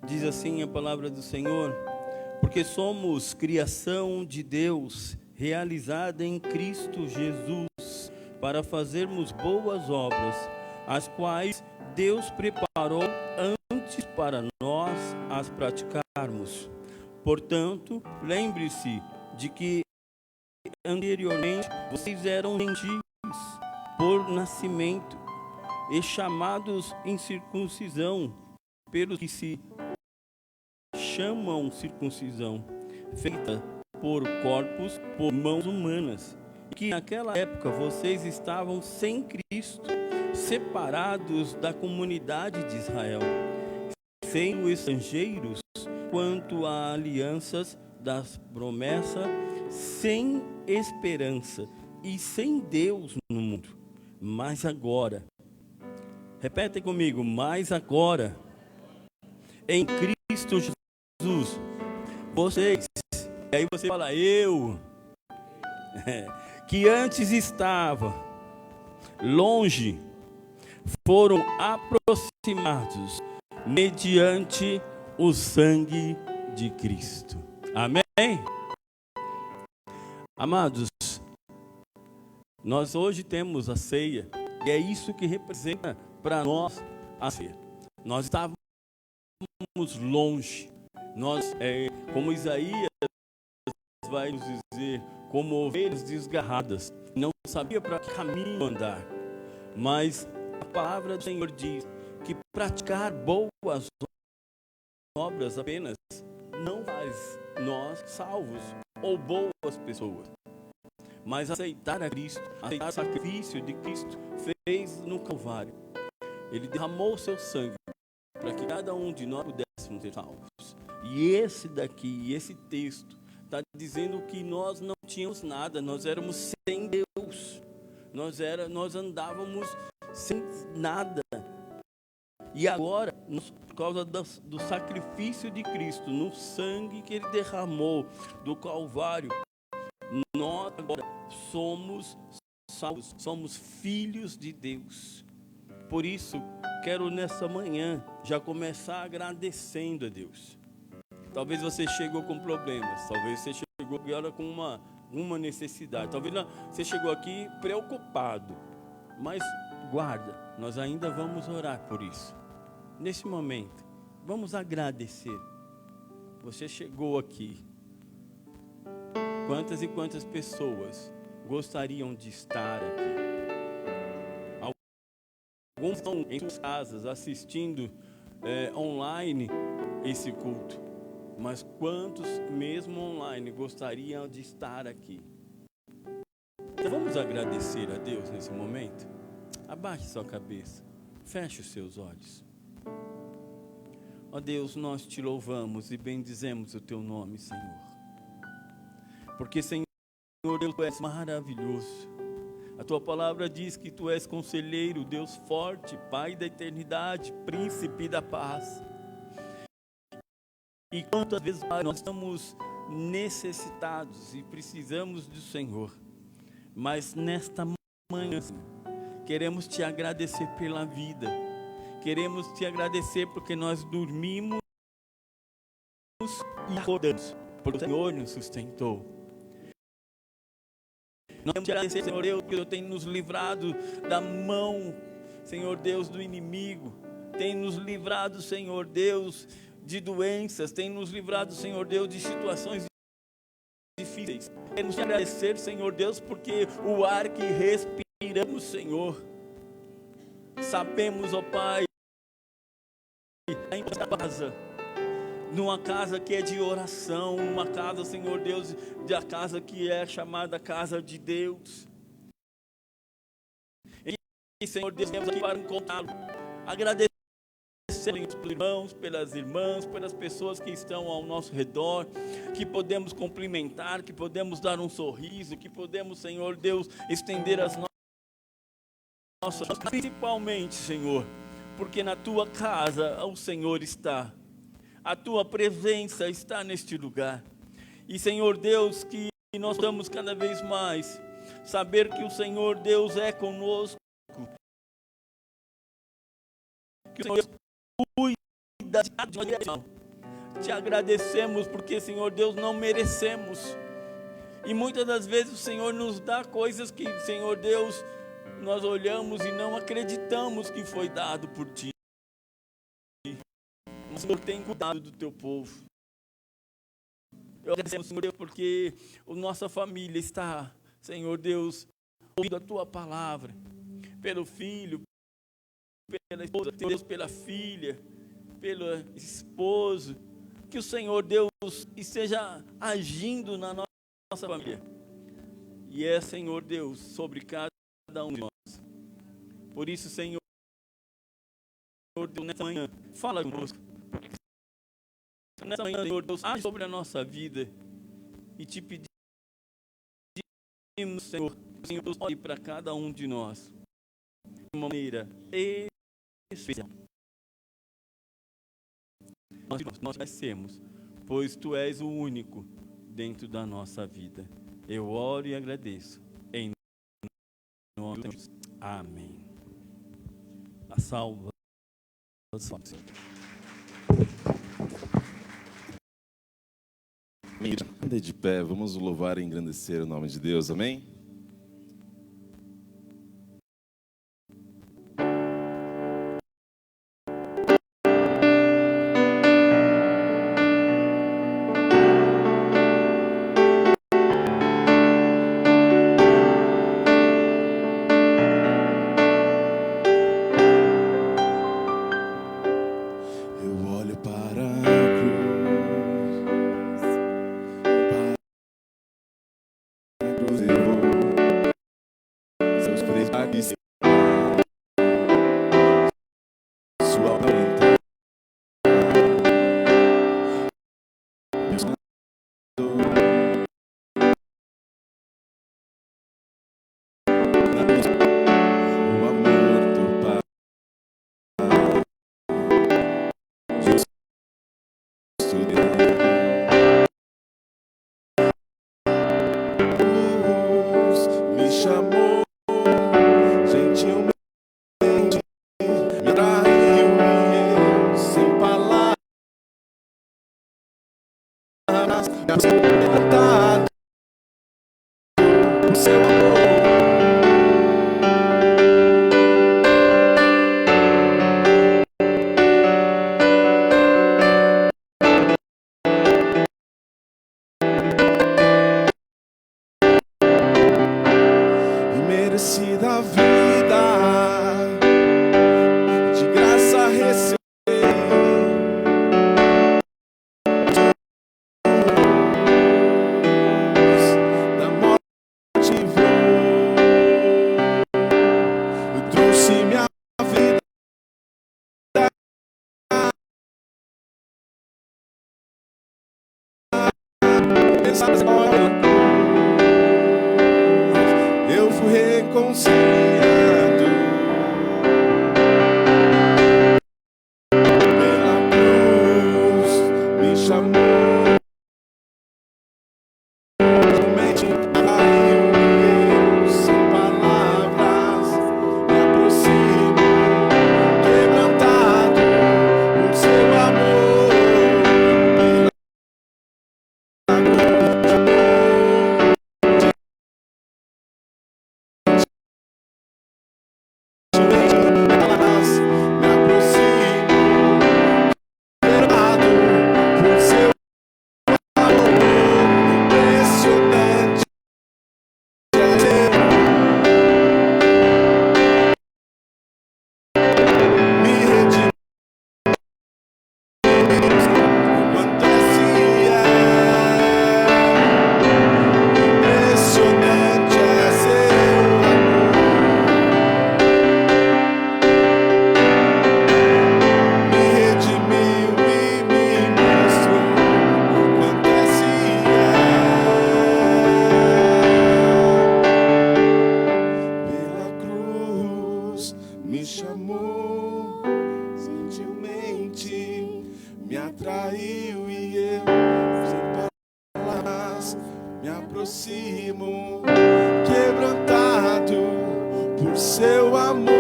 Diz assim a palavra do Senhor: porque somos criação de Deus, realizada em Cristo Jesus, para fazermos boas obras, as quais Deus preparou antes para nós as praticarmos. Portanto, lembre-se de que anteriormente vocês eram gentios por nascimento e chamados incircuncisão, pelos que se chamam circuncisão, feita por corpos, por mãos humanas, e que naquela época vocês estavam sem Cristo, separados da comunidade de Israel, sendo estrangeiros quanto a alianças das promessas, sem esperança e sem Deus no mundo. Mas agora, repetem comigo, mas agora, em Cristo Jesus, vocês, e aí você fala, eu, que antes estava longe, foram aproximados mediante o sangue de Cristo. Amém? Amados, nós hoje temos a ceia, e é isso que representa para nós a ceia. Nós estávamos longe, nós, como Isaías vai nos dizer, como ovelhas desgarradas, não sabia para que caminho andar, mas a palavra do Senhor diz que praticar boas obras apenas não faz nós salvos ou boas pessoas, mas aceitar a Cristo, aceitar o sacrifício de Cristo fez no Calvário. Ele derramou o seu sangue para que cada um de nós pudéssemos ser salvos. E esse daqui, esse texto, está dizendo que nós não tínhamos nada, nós éramos sem Deus, nós andávamos sem nada. E agora, por causa do sacrifício de Cristo, no sangue que Ele derramou do Calvário, nós agora somos salvos, somos filhos de Deus. Por isso, quero nessa manhã já começar agradecendo a Deus. Talvez você chegou com problemas, talvez você chegou agora com uma necessidade, talvez você chegou aqui preocupado, mas guarda, nós ainda vamos orar por isso. Nesse momento, vamos agradecer. Você chegou aqui. Quantas e quantas pessoas gostariam de estar aqui? Alguns estão em suas casas assistindo online esse culto, mas quantos mesmo online gostariam de estar aqui? Então vamos agradecer a Deus nesse momento? Abaixe sua cabeça, feche os seus olhos. Ó Deus, nós te louvamos e bendizemos o teu nome, Senhor. Porque, Senhor Deus, tu és maravilhoso. A tua palavra diz que tu és conselheiro, Deus forte, Pai da eternidade, príncipe da paz. E quantas vezes nós estamos necessitados e precisamos do Senhor. Mas nesta manhã, queremos te agradecer pela vida. Queremos te agradecer porque nós dormimos e acordamos, porque o Senhor nos sustentou. Nós queremos te agradecer, Senhor Deus, que o Senhor tem nos livrado da mão, Senhor Deus, do inimigo. Tem nos livrado, Senhor Deus, de doenças. Tem nos livrado, Senhor Deus, de situações difíceis. Queremos te agradecer, Senhor Deus, porque o ar que respiramos, Senhor, sabemos, ó Pai, em casa, numa casa que é de oração, uma casa, Senhor Deus, da casa que é chamada casa de Deus. E, Senhor Deus, temos aqui para encontrá-lo. Agradecer pelos irmãos, pelas irmãs, pelas pessoas que estão ao nosso redor, que podemos cumprimentar, que podemos dar um sorriso, que podemos, Senhor Deus, estender as nossas, principalmente, Senhor, porque na tua casa o Senhor está, a tua presença está neste lugar. E, Senhor Deus, que nós estamos cada vez mais saber que o Senhor Deus é conosco, que o Senhor Deus cuida de cada direção, te agradecemos porque, Senhor Deus, não merecemos. E muitas das vezes o Senhor nos dá coisas que, Senhor Deus, nós olhamos e não acreditamos que foi dado por Ti. O Senhor tem cuidado do Teu povo. Eu agradeço, Senhor Deus, porque a nossa família está, Senhor Deus, ouvindo a Tua palavra, pelo filho, pela esposa, Deus, pela filha, pelo esposo, que o Senhor Deus esteja agindo na nossa família. E é, Senhor Deus, sobre cada um de nós. Por isso, Senhor Deus, nessa manhã, fala conosco. Nessa manhã, Senhor Deus, age sobre a nossa vida. E te pedimos, Senhor, Deus, olhe para cada um de nós de uma maneira especial. Nós merecemos, pois Tu és o único dentro da nossa vida. Eu oro e agradeço. Em nome de Jesus. Amém. A salva. Ande de pé, vamos louvar e engrandecer o nome de Deus, amém? Merecida vida, de graça receber, da morte vou, trouxe minha vida, eu fui reconciliado pela cruz, me chamou, somente caiu eu, sem palavras, me aproximo, quebrantado por seu amor, pela me chamou, gentilmente me atraiu e eu, sem palavras, me aproximo, quebrantado por seu amor.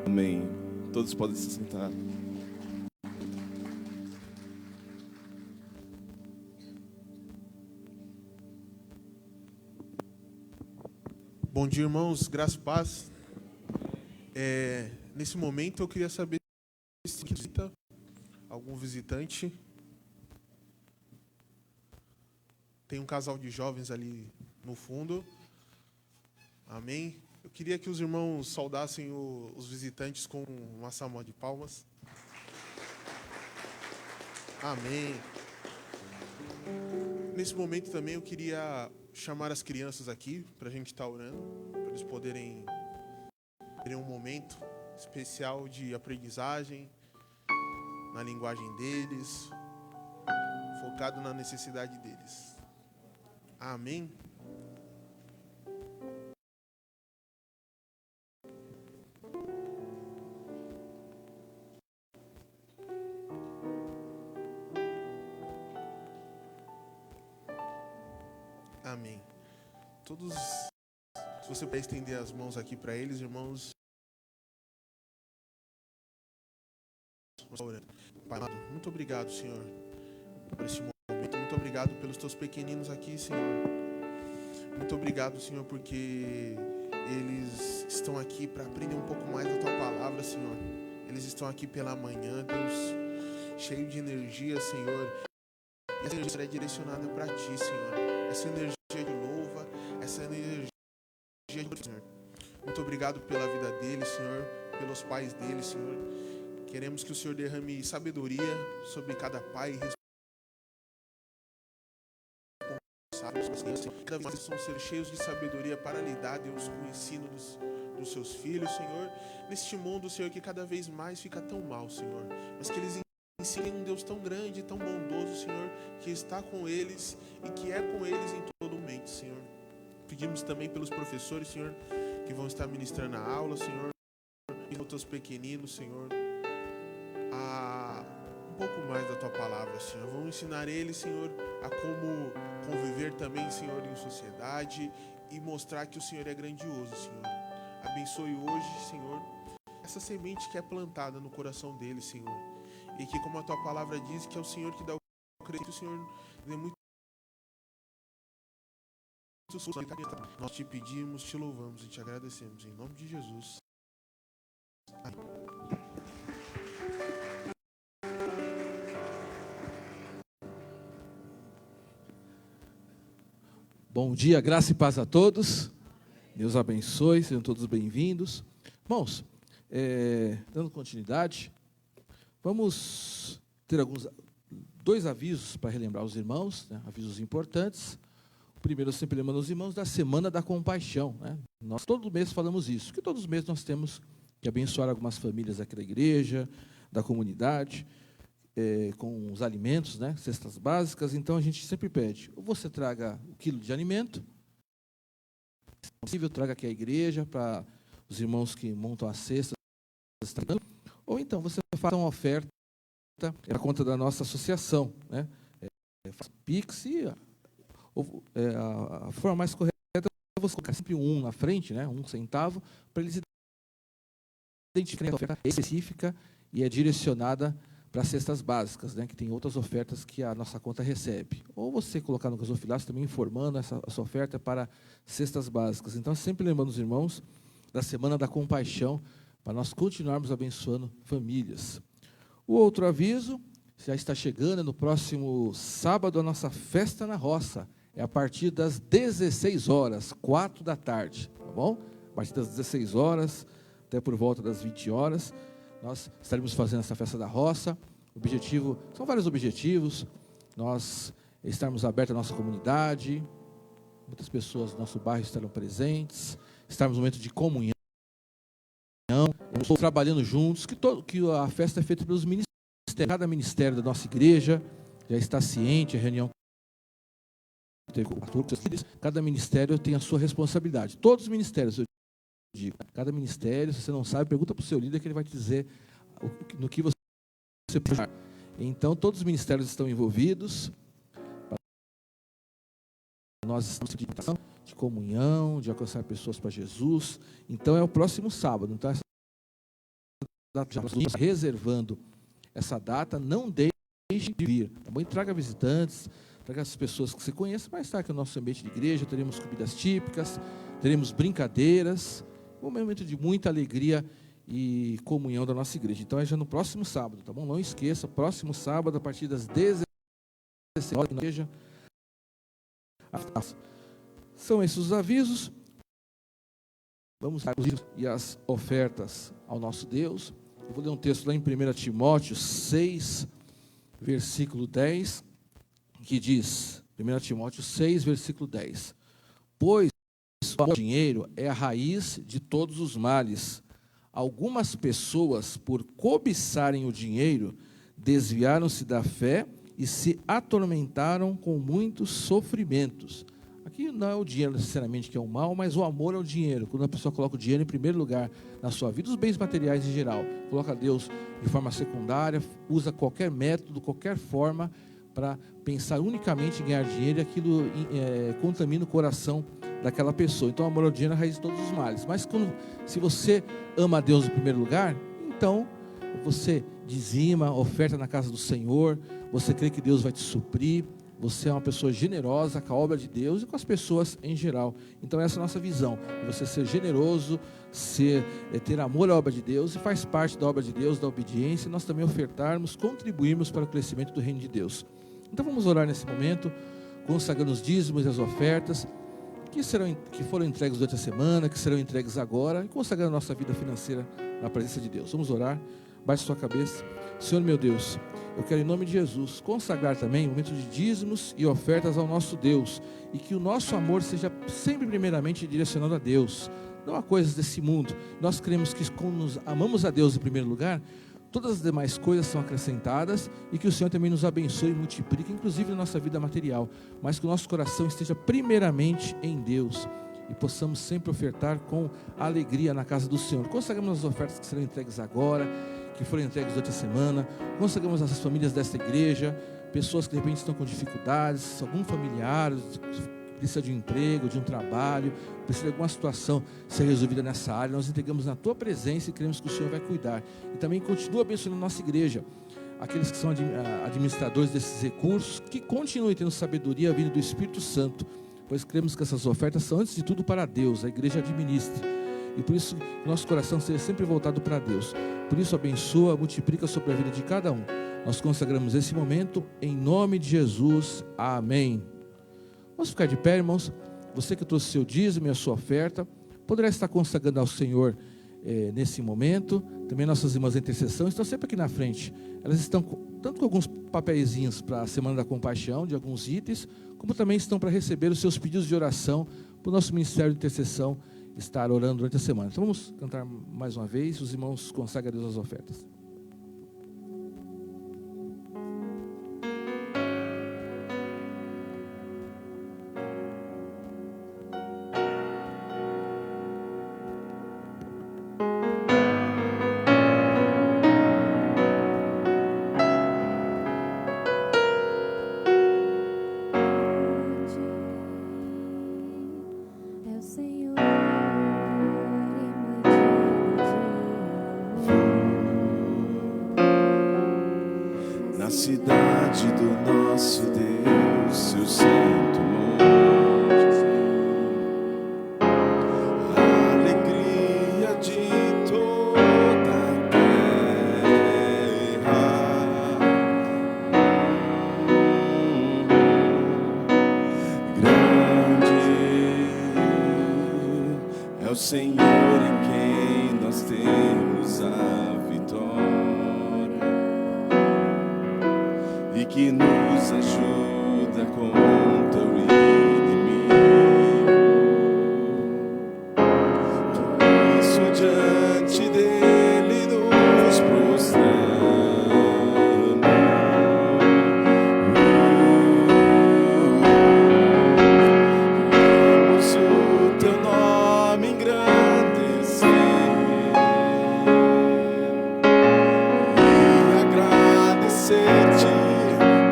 Amém. Todos podem se sentar. Bom dia, irmãos. Graça e paz. Nesse momento, eu queria saber se visita algum visitante. Tem um casal de jovens ali no fundo. Amém. Eu queria que os irmãos saudassem os visitantes com uma salva de palmas. Amém. Nesse momento também eu queria chamar as crianças aqui para a gente estar orando, para eles poderem ter um momento especial de aprendizagem na linguagem deles, focado na necessidade deles. Amém. Amém. Todos, se você puder estender as mãos aqui para eles, irmãos. Pai amado, muito obrigado, Senhor, por esse momento. Muito obrigado pelos teus pequeninos aqui, Senhor. Muito obrigado, Senhor, porque eles estão aqui para aprender um pouco mais da tua palavra, Senhor. Eles estão aqui pela manhã, Deus, cheio de energia, Senhor. E essa energia é direcionada para ti, Senhor. Essa energia de louva, essa energia de Senhor. Muito obrigado pela vida deles, Senhor, pelos pais deles, Senhor. Queremos que o Senhor derrame sabedoria sobre cada pai e cada vez são ser cheios de sabedoria para lidar, Deus, com o ensino dos seus filhos, Senhor. Neste mundo, Senhor, que cada vez mais fica tão mal, Senhor, mas que eles ensinem um Deus tão grande, tão bondoso, Senhor, que está com eles e que é com eles em todo momento, Senhor. Pedimos também pelos professores, Senhor, que vão estar ministrando a aula, Senhor, e os teus pequeninos, Senhor, a um pouco mais da tua palavra, Senhor. Vamos ensinar eles, Senhor, a como conviver também, Senhor, em sociedade e mostrar que o Senhor é grandioso, Senhor. Abençoe hoje, Senhor, essa semente que é plantada no coração deles, Senhor. E que, como a tua palavra diz, que é o Senhor que dá o crédito, o Senhor dê muito. Nós te pedimos, te louvamos e te agradecemos. Em nome de Jesus. Amém. Bom dia, graça e paz a todos. Deus abençoe, sejam todos bem-vindos. Irmãos, dando continuidade, vamos ter dois avisos para relembrar os irmãos, né, avisos importantes. O primeiro, eu sempre lembro aos irmãos da Semana da Compaixão, né? Nós todo mês falamos isso, porque todos os meses nós temos que abençoar algumas famílias aqui da igreja, da comunidade, com os alimentos, né, cestas básicas. Então a gente sempre pede, ou você traga o quilo de alimento, se possível, traga aqui à igreja para os irmãos que montam as cestas, ou então você faça uma oferta para conta da nossa associação, né? Faz Pix e a forma mais correta é você colocar sempre um na frente, né, 1 centavo, para eles identificarem a oferta específica e é direcionada para cestas básicas, né, que tem outras ofertas que a nossa conta recebe. Ou você colocar no gasofilácio também informando essa oferta para cestas básicas. Então, sempre lembrando os irmãos da Semana da Compaixão, para nós continuarmos abençoando famílias. O outro aviso, já está chegando, no próximo sábado, a nossa festa na roça. É a partir das 16 horas, 4 da tarde, tá bom? A partir das 16 horas, até por volta das 20 horas, nós estaremos fazendo essa festa da roça. O objetivo, são vários objetivos, nós estarmos abertos à nossa comunidade, muitas pessoas do nosso bairro estarão presentes, estarmos no momento de comunhão, trabalhando juntos, que a festa é feita pelos ministérios, cada ministério da nossa igreja já está ciente, a reunião cada ministério tem a sua responsabilidade. Todos os ministérios, eu digo, cada ministério, se você não sabe, pergunta para o seu líder que ele vai te dizer no que você pode. Então, todos os ministérios estão envolvidos. Nós estamos de comunhão, de alcançar pessoas para Jesus. Então, é o próximo sábado. Então, data, reservando essa data, não deixe de vir. Tá bom? E traga visitantes, traga as pessoas que você conhece, mas está aqui no nosso ambiente de igreja, teremos comidas típicas, teremos brincadeiras, um momento de muita alegria e comunhão da nossa igreja. Então é já no próximo sábado, tá bom? Não esqueça, próximo sábado, a partir das 16 horas, na igreja. São esses os avisos. Vamos dar os dízimos e as ofertas ao nosso Deus. Eu vou ler um texto lá em 1 Timóteo 6, versículo 10, que diz, 1 Timóteo 6, versículo 10, pois o dinheiro é a raiz de todos os males. Algumas pessoas, por cobiçarem o dinheiro, desviaram-se da fé e se atormentaram com muitos sofrimentos. Aqui não é o dinheiro necessariamente que é o mal, mas o amor ao dinheiro. Quando a pessoa coloca o dinheiro em primeiro lugar na sua vida, os bens materiais em geral, coloca Deus de forma secundária, usa qualquer método, qualquer forma para pensar unicamente em ganhar dinheiro, e aquilo contamina o coração daquela pessoa. Então o amor ao dinheiro é a raiz de todos os males. Mas se você ama a Deus em primeiro lugar, então você dizima, oferta na casa do Senhor, você crê que Deus vai te suprir, você é uma pessoa generosa com a obra de Deus e com as pessoas em geral. Então essa é a nossa visão, você ser generoso, ter amor à obra de Deus, e faz parte da obra de Deus, da obediência, e nós também ofertarmos, contribuirmos para o crescimento do reino de Deus. Então vamos orar nesse momento, consagrando os dízimos e as ofertas, que foram entregues durante a semana, que serão entregues agora, e consagrando a nossa vida financeira na presença de Deus. Vamos orar, baixe sua cabeça. Senhor meu Deus, eu quero em nome de Jesus consagrar também o momento de dízimos e ofertas ao nosso Deus, e que o nosso amor seja sempre primeiramente direcionado a Deus, não a coisas desse mundo. Nós cremos que quando nos amamos a Deus em primeiro lugar, todas as demais coisas são acrescentadas, e que o Senhor também nos abençoe e multiplique, inclusive na nossa vida material, mas que o nosso coração esteja primeiramente em Deus, e possamos sempre ofertar com alegria na casa do Senhor. Consagramos as ofertas que serão entregues agora, que foram entregues durante a semana, consagramos as famílias desta igreja, pessoas que de repente estão com dificuldades, algum familiar precisa de um emprego, de um trabalho, precisa de alguma situação ser resolvida nessa área. Nós entregamos na Tua presença e cremos que o Senhor vai cuidar. E também continua abençoando a nossa igreja, aqueles que são administradores desses recursos, que continuem tendo sabedoria vindo do Espírito Santo, pois cremos que essas ofertas são antes de tudo para Deus, a igreja administra, e por isso nosso coração seja sempre voltado para Deus. Por isso abençoa, multiplica sobre a vida de cada um. Nós consagramos esse momento em nome de Jesus, amém. Vamos ficar de pé, irmãos. Você que trouxe seu dízimo e a sua oferta, poderá estar consagrando ao Senhor nesse momento. Também nossas irmãs da intercessão estão sempre aqui na frente. Elas estão tanto com alguns papeizinhos para a Semana da Compaixão, de alguns itens, como também estão para receber os seus pedidos de oração para o nosso Ministério de Intercessão estar orando durante a semana. Então vamos cantar mais uma vez. Os irmãos consagram a Deus as ofertas. Cidade do nosso Deus, eu sinto monte, a alegria de toda a terra. Grande é o Senhor em quem nós temos a vitória, e que nos ajuda contra o inimigo. Por isso diante dele nos prostramos. Vamos o teu nome engrandecer e agradecer-te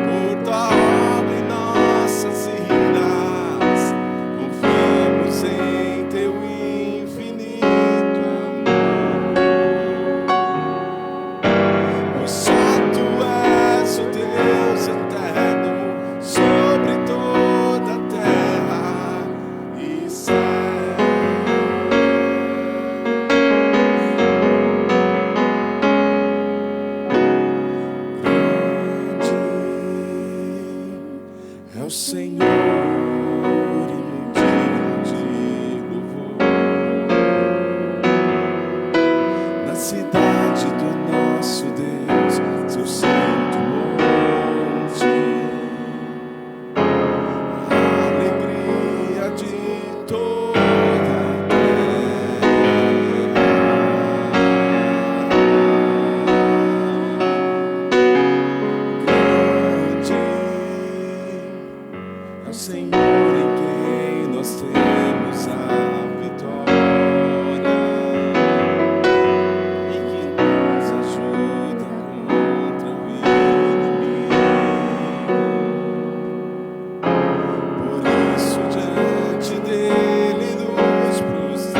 por tua Senhor e digno de louvor. Na cidade do nosso Deus, seu santo monte, a alegria de toda a terra. Grande é o Senhor em quem nós temos a vitória, e que nos ajuda contra o inimigo. Por isso diante dele nos prostramos.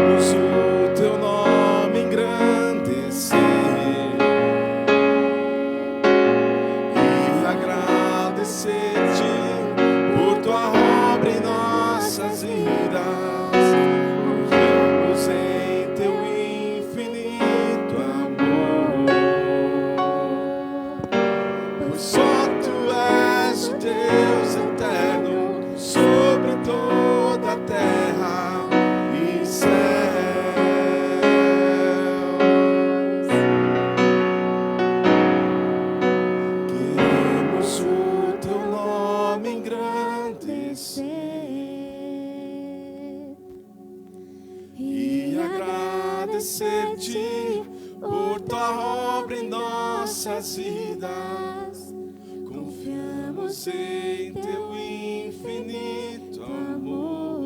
Queremos o teu nome engrandecer e agradecer-te por tua obra em nossas vidas. Confiamos em teu infinito amor, pois só tu és o Deus eterno sobre toda a terra e céus. Queremos o teu nome engrandecer e agradecer-te por tua obra em nossas vidas. Confiamos em teu infinito amor,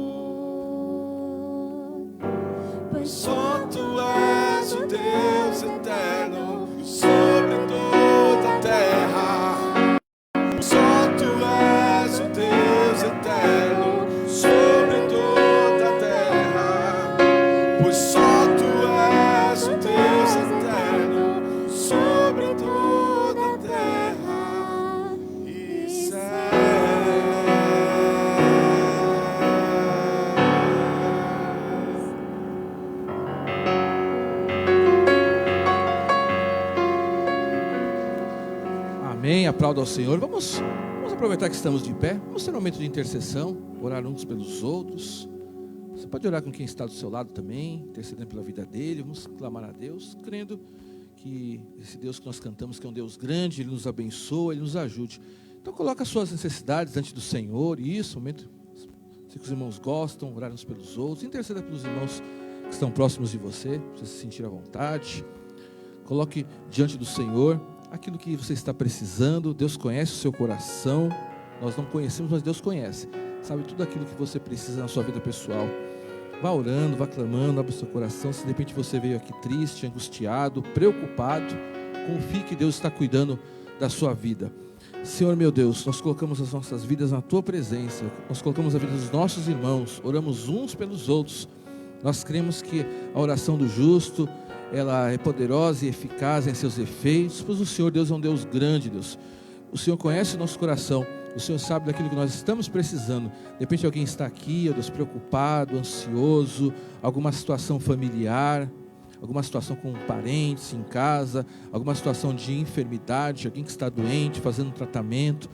pois só tu és o Deus eterno sobre toda a terra. Só tu és o Deus eterno sobre toda a terra, pois só tu és o Deus eterno sobre toda a terra e céus. Amém, aplauda ao Senhor. Vamos aproveitar que estamos de pé. Vamos ter um momento de intercessão, orar uns pelos outros. Você pode orar com quem está do seu lado também, intercedendo pela vida dele. Vamos clamar a Deus, crendo que esse Deus que nós cantamos, que é um Deus grande, Ele nos abençoa, Ele nos ajude. Então coloca as suas necessidades diante do Senhor. E isso, momento que os irmãos gostam, orar uns pelos outros. Interceda pelos irmãos que estão próximos de você, para você se sentir à vontade. Coloque diante do Senhor aquilo que você está precisando. Deus conhece o seu coração. Nós não conhecemos, mas Deus conhece. Sabe tudo aquilo que você precisa na sua vida pessoal. Vá orando, vá clamando, abre o seu coração. Se de repente você veio aqui triste, angustiado, preocupado, confie que Deus está cuidando da sua vida. Senhor meu Deus, nós colocamos as nossas vidas na tua presença. Nós colocamos a vida dos nossos irmãos. Oramos uns pelos outros. Nós cremos que a oração do justo, ela é poderosa e eficaz em seus efeitos, pois o Senhor Deus é um Deus grande, Deus. O Senhor conhece o nosso coração, o Senhor sabe daquilo que nós estamos precisando. De repente alguém está aqui, ó Deus, preocupado, ansioso, alguma situação familiar, alguma situação com parentes em casa, alguma situação de enfermidade, alguém que está doente, fazendo um tratamento,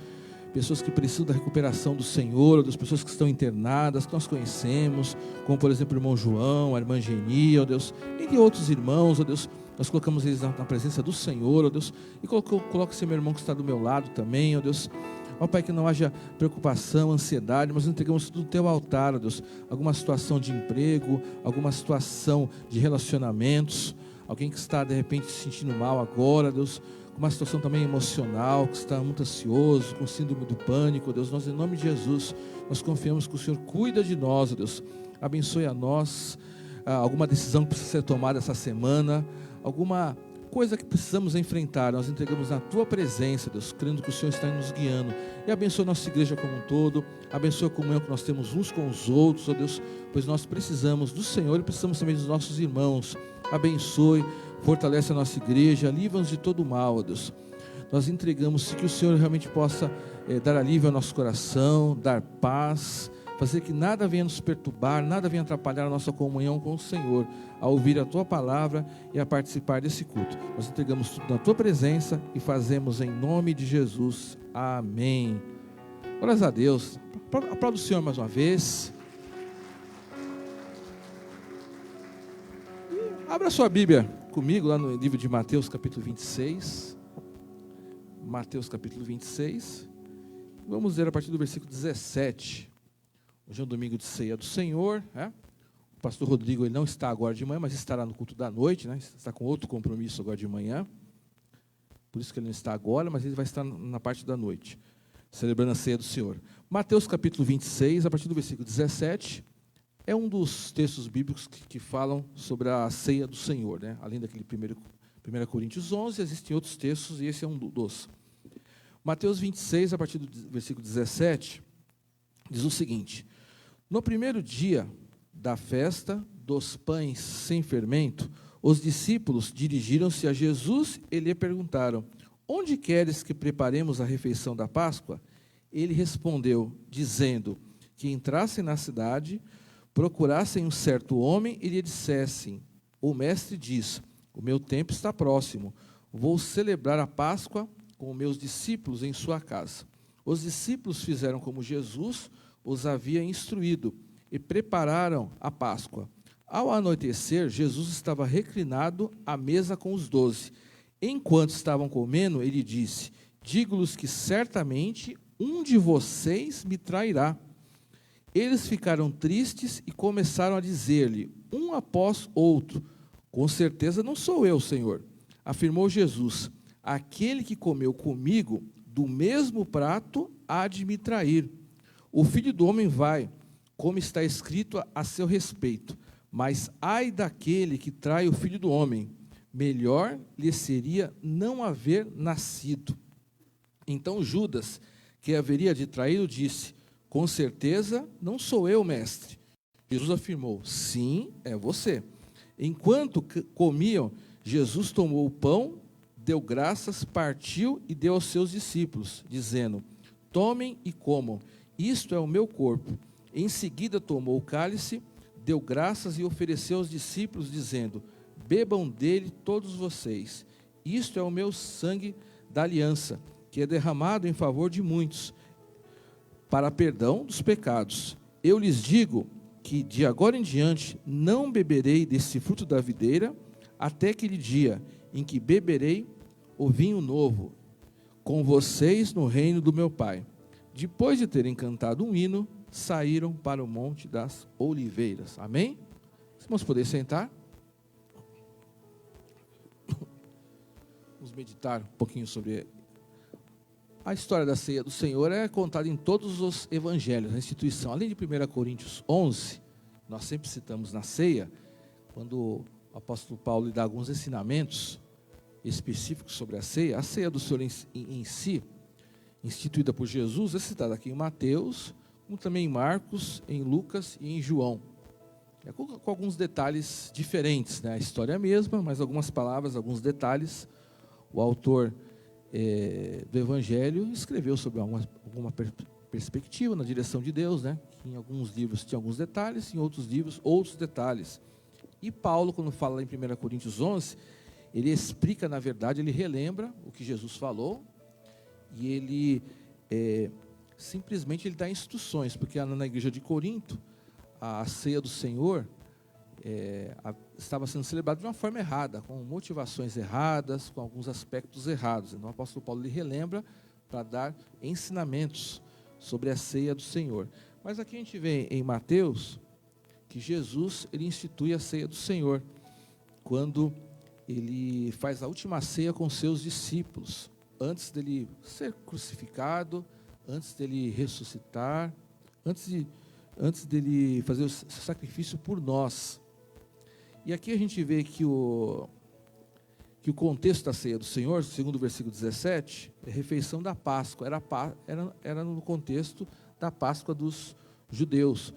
pessoas que precisam da recuperação do Senhor, ou das pessoas que estão internadas, que nós conhecemos, como por exemplo o irmão João, a irmã Geni, ó Deus, e outros irmãos, ó Deus, nós colocamos eles na presença do Senhor, ó Deus, e coloca esse meu irmão que está do meu lado também, ó Deus. Ó Pai, que não haja preocupação, ansiedade, mas entregamos tudo no teu altar, ó Deus. Alguma situação de emprego, alguma situação de relacionamentos, alguém que está de repente se sentindo mal agora, Deus, uma situação também emocional, que está muito ansioso, com síndrome do pânico, Deus, nós em nome de Jesus, nós confiamos que o Senhor cuida de nós, Deus, abençoe a nós, alguma decisão que precisa ser tomada essa semana, alguma coisa que precisamos enfrentar, nós entregamos na tua presença, Deus, crendo que o Senhor está nos guiando, e abençoe a nossa igreja como um todo, abençoe a comunhão que nós temos uns com os outros, ó Deus, pois nós precisamos do Senhor e precisamos também dos nossos irmãos. Abençoe, fortalece a nossa igreja, livra-nos de todo o mal, ó Deus. Nós entregamos que o Senhor realmente possa dar alívio ao nosso coração, dar paz, fazer que nada venha nos perturbar, nada venha atrapalhar a nossa comunhão com o Senhor, a ouvir a Tua palavra e a participar desse culto. Nós entregamos tudo na Tua presença e fazemos em nome de Jesus. Amém. Glórias a Deus. Aplauda o Senhor mais uma vez. Abra sua Bíblia comigo lá no livro de Mateus, capítulo 26. Mateus, capítulo 26. Vamos ler a partir do versículo 17. Hoje é um domingo de ceia do Senhor, né? O pastor Rodrigo ele não está agora de manhã, mas estará no culto da noite, né? Está com outro compromisso agora de manhã. Por isso que ele não está agora, mas ele vai estar na parte da noite, celebrando a ceia do Senhor. Mateus capítulo 26, a partir do versículo 17, é um dos textos bíblicos que falam sobre a ceia do Senhor, né? Além daquele 1 Coríntios 11, existem outros textos e esse é um dos. Mateus 26, a partir do versículo 17, diz o seguinte: no primeiro dia da festa dos pães sem fermento, os discípulos dirigiram-se a Jesus e lhe perguntaram: onde queres que preparemos a refeição da Páscoa? Ele respondeu, dizendo que entrassem na cidade, procurassem um certo homem e lhe dissessem: o mestre diz, o meu tempo está próximo, vou celebrar a Páscoa com meus discípulos em sua casa. Os discípulos fizeram como Jesus os havia instruído e prepararam a Páscoa. Ao anoitecer, Jesus estava reclinado à mesa com os 12. Enquanto estavam comendo, ele disse: digo-lhes que certamente um de vocês me trairá. Eles ficaram tristes e começaram a dizer-lhe, um após outro: com certeza não sou eu, Senhor. Afirmou Jesus: aquele que comeu comigo do mesmo prato há de me trair. O Filho do Homem vai, como está escrito a seu respeito, mas ai daquele que trai o Filho do Homem, melhor lhe seria não haver nascido. Então Judas, que haveria de traí-lo, disse: com certeza não sou eu, mestre. Jesus afirmou: sim, é você. Enquanto comiam, Jesus tomou o pão, deu graças, partiu e deu aos seus discípulos, dizendo: tomem e comam, isto é o meu corpo. Em seguida tomou o cálice, deu graças e ofereceu aos discípulos, dizendo: bebam dele todos vocês, isto é o meu sangue da aliança, que é derramado em favor de muitos, para perdão dos pecados. Eu lhes digo que de agora em diante não beberei desse fruto da videira, até aquele dia em que beberei o vinho novo com vocês no reino do meu Pai. Depois de terem cantado um hino, saíram para o Monte das Oliveiras. Amém? Vamos poder sentar? Vamos meditar um pouquinho sobre a história da ceia do Senhor. É contada em todos os evangelhos, a instituição. Além de 1 Coríntios 11, nós sempre citamos na ceia, quando o apóstolo Paulo lhe dá alguns ensinamentos específicos sobre a ceia do Senhor em si, instituída por Jesus, é citada aqui em Mateus, como também em Marcos, em Lucas e em João. Com alguns detalhes diferentes, né? A história é a mesma, mas algumas palavras, alguns detalhes. O autor do Evangelho escreveu sobre alguma perspectiva na direção de Deus, né? Em alguns livros tinha alguns detalhes, em outros livros outros detalhes. E Paulo, quando fala em 1 Coríntios 11, ele explica, na verdade, ele relembra o que Jesus falou, e ele simplesmente ele dá instruções, porque na igreja de Corinto, a ceia do Senhor estava sendo celebrada de uma forma errada, com motivações erradas, com alguns aspectos errados. Então o apóstolo Paulo lhe relembra para dar ensinamentos sobre a ceia do Senhor. Mas aqui a gente vê em Mateus que Jesus ele institui a ceia do Senhor, quando ele faz a última ceia com seus discípulos, antes dele ser crucificado, antes dele ressuscitar, antes dele fazer o sacrifício por nós. E aqui a gente vê que o contexto da ceia do Senhor, segundo o versículo 17, é a refeição da Páscoa. Era no contexto da Páscoa dos judeus,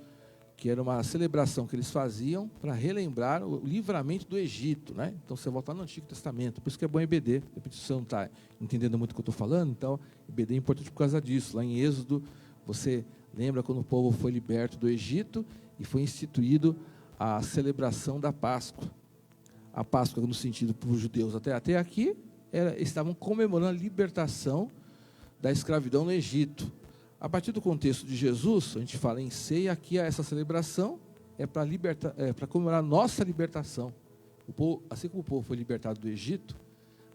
que era uma celebração que eles faziam para relembrar o livramento do Egito, né? Então você volta no Antigo Testamento, por isso que é bom EBD. De repente você não está entendendo muito o que eu estou falando, então EBD é importante por causa disso. Lá em Êxodo, você lembra quando o povo foi liberto do Egito e foi instituído a celebração da Páscoa. A Páscoa, no sentido para os judeus até aqui, estavam comemorando a libertação da escravidão no Egito. A partir do contexto de Jesus, a gente fala em ceia, aqui essa celebração é para comemorar a nossa libertação. O povo, assim como o povo foi libertado do Egito,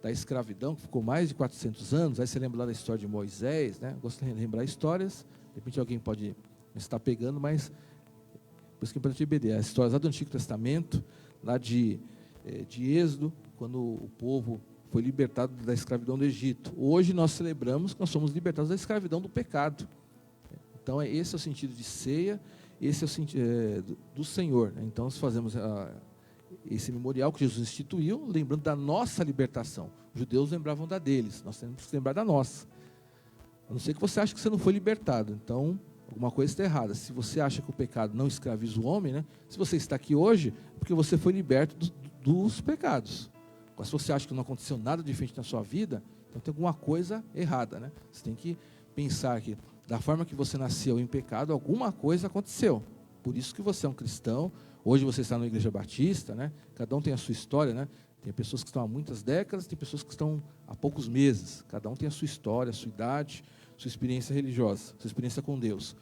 da escravidão, que ficou mais de 400 anos, aí você lembra lá da história de Moisés, né? Eu gosto de lembrar histórias, de repente alguém pode estar pegando, mas por isso que é importante entender, as histórias lá do Antigo Testamento, lá de Êxodo, quando o povo foi libertado da escravidão do Egito. Hoje nós celebramos que nós somos libertados da escravidão do pecado. Então, esse é o sentido de ceia, esse é o sentido do Senhor. Então, nós fazemos esse memorial que Jesus instituiu, lembrando da nossa libertação. Os judeus lembravam da deles, nós temos que lembrar da nossa. A não ser que você ache que você não foi libertado, então alguma coisa está errada. Se você acha que o pecado não escraviza o homem, né? Se você está aqui hoje, é porque você foi liberto dos pecados. Agora, se você acha que não aconteceu nada diferente na sua vida, então tem alguma coisa errada, né? Você tem que pensar que, da forma que você nasceu em pecado, alguma coisa aconteceu. Por isso que você é um cristão. Hoje você está na Igreja Batista, né? Cada um tem a sua história, né? Tem pessoas que estão há muitas décadas, tem pessoas que estão há poucos meses. Cada um tem a sua história, a sua idade, sua experiência religiosa, sua experiência com Deus.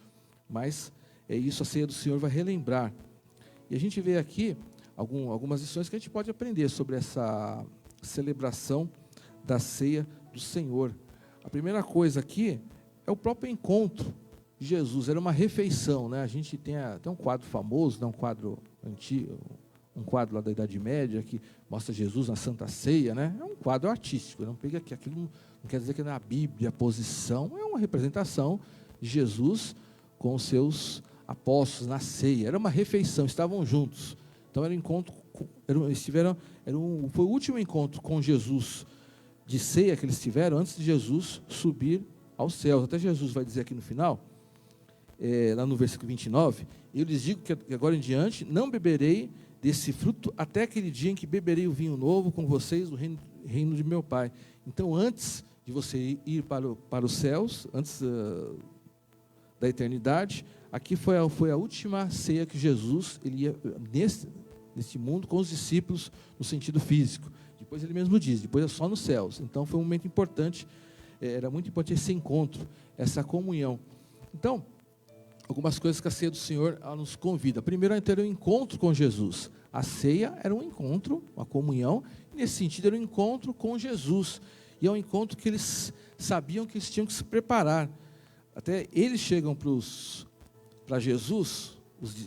Mas é isso, a ceia do Senhor vai relembrar. E a gente vê aqui algumas lições que a gente pode aprender sobre essa celebração da ceia do Senhor. A primeira coisa aqui é o próprio encontro de Jesus. Era uma refeição, né? A gente tem até um quadro famoso, né? Um quadro antigo, um quadro lá da Idade Média que mostra Jesus na Santa Ceia, né? É um quadro artístico, não pega que aquilo não quer dizer que na Bíblia a posição é uma representação de Jesus com os seus apóstolos na ceia. Era uma refeição, estavam juntos. Então era um encontro, foi o último encontro com Jesus de ceia que eles tiveram antes de Jesus subir aos céus. Até Jesus vai dizer aqui no final, lá no versículo 29, eu lhes digo que agora em diante não beberei desse fruto até aquele dia em que beberei o vinho novo com vocês do reino de meu Pai. Então, antes de você ir para os céus, antes da eternidade, aqui foi a última ceia que Jesus ele ia nesse mundo com os discípulos no sentido físico. Depois ele mesmo diz, depois é só nos céus. Então foi um momento importante, era muito importante esse encontro, essa comunhão. Então, algumas coisas que a ceia do Senhor ela nos convida. Primeiro, a ter um encontro com Jesus. A ceia era um encontro, uma comunhão, e nesse sentido era um encontro com Jesus. E é um encontro que eles sabiam que eles tinham que se preparar. Até eles chegam para Jesus,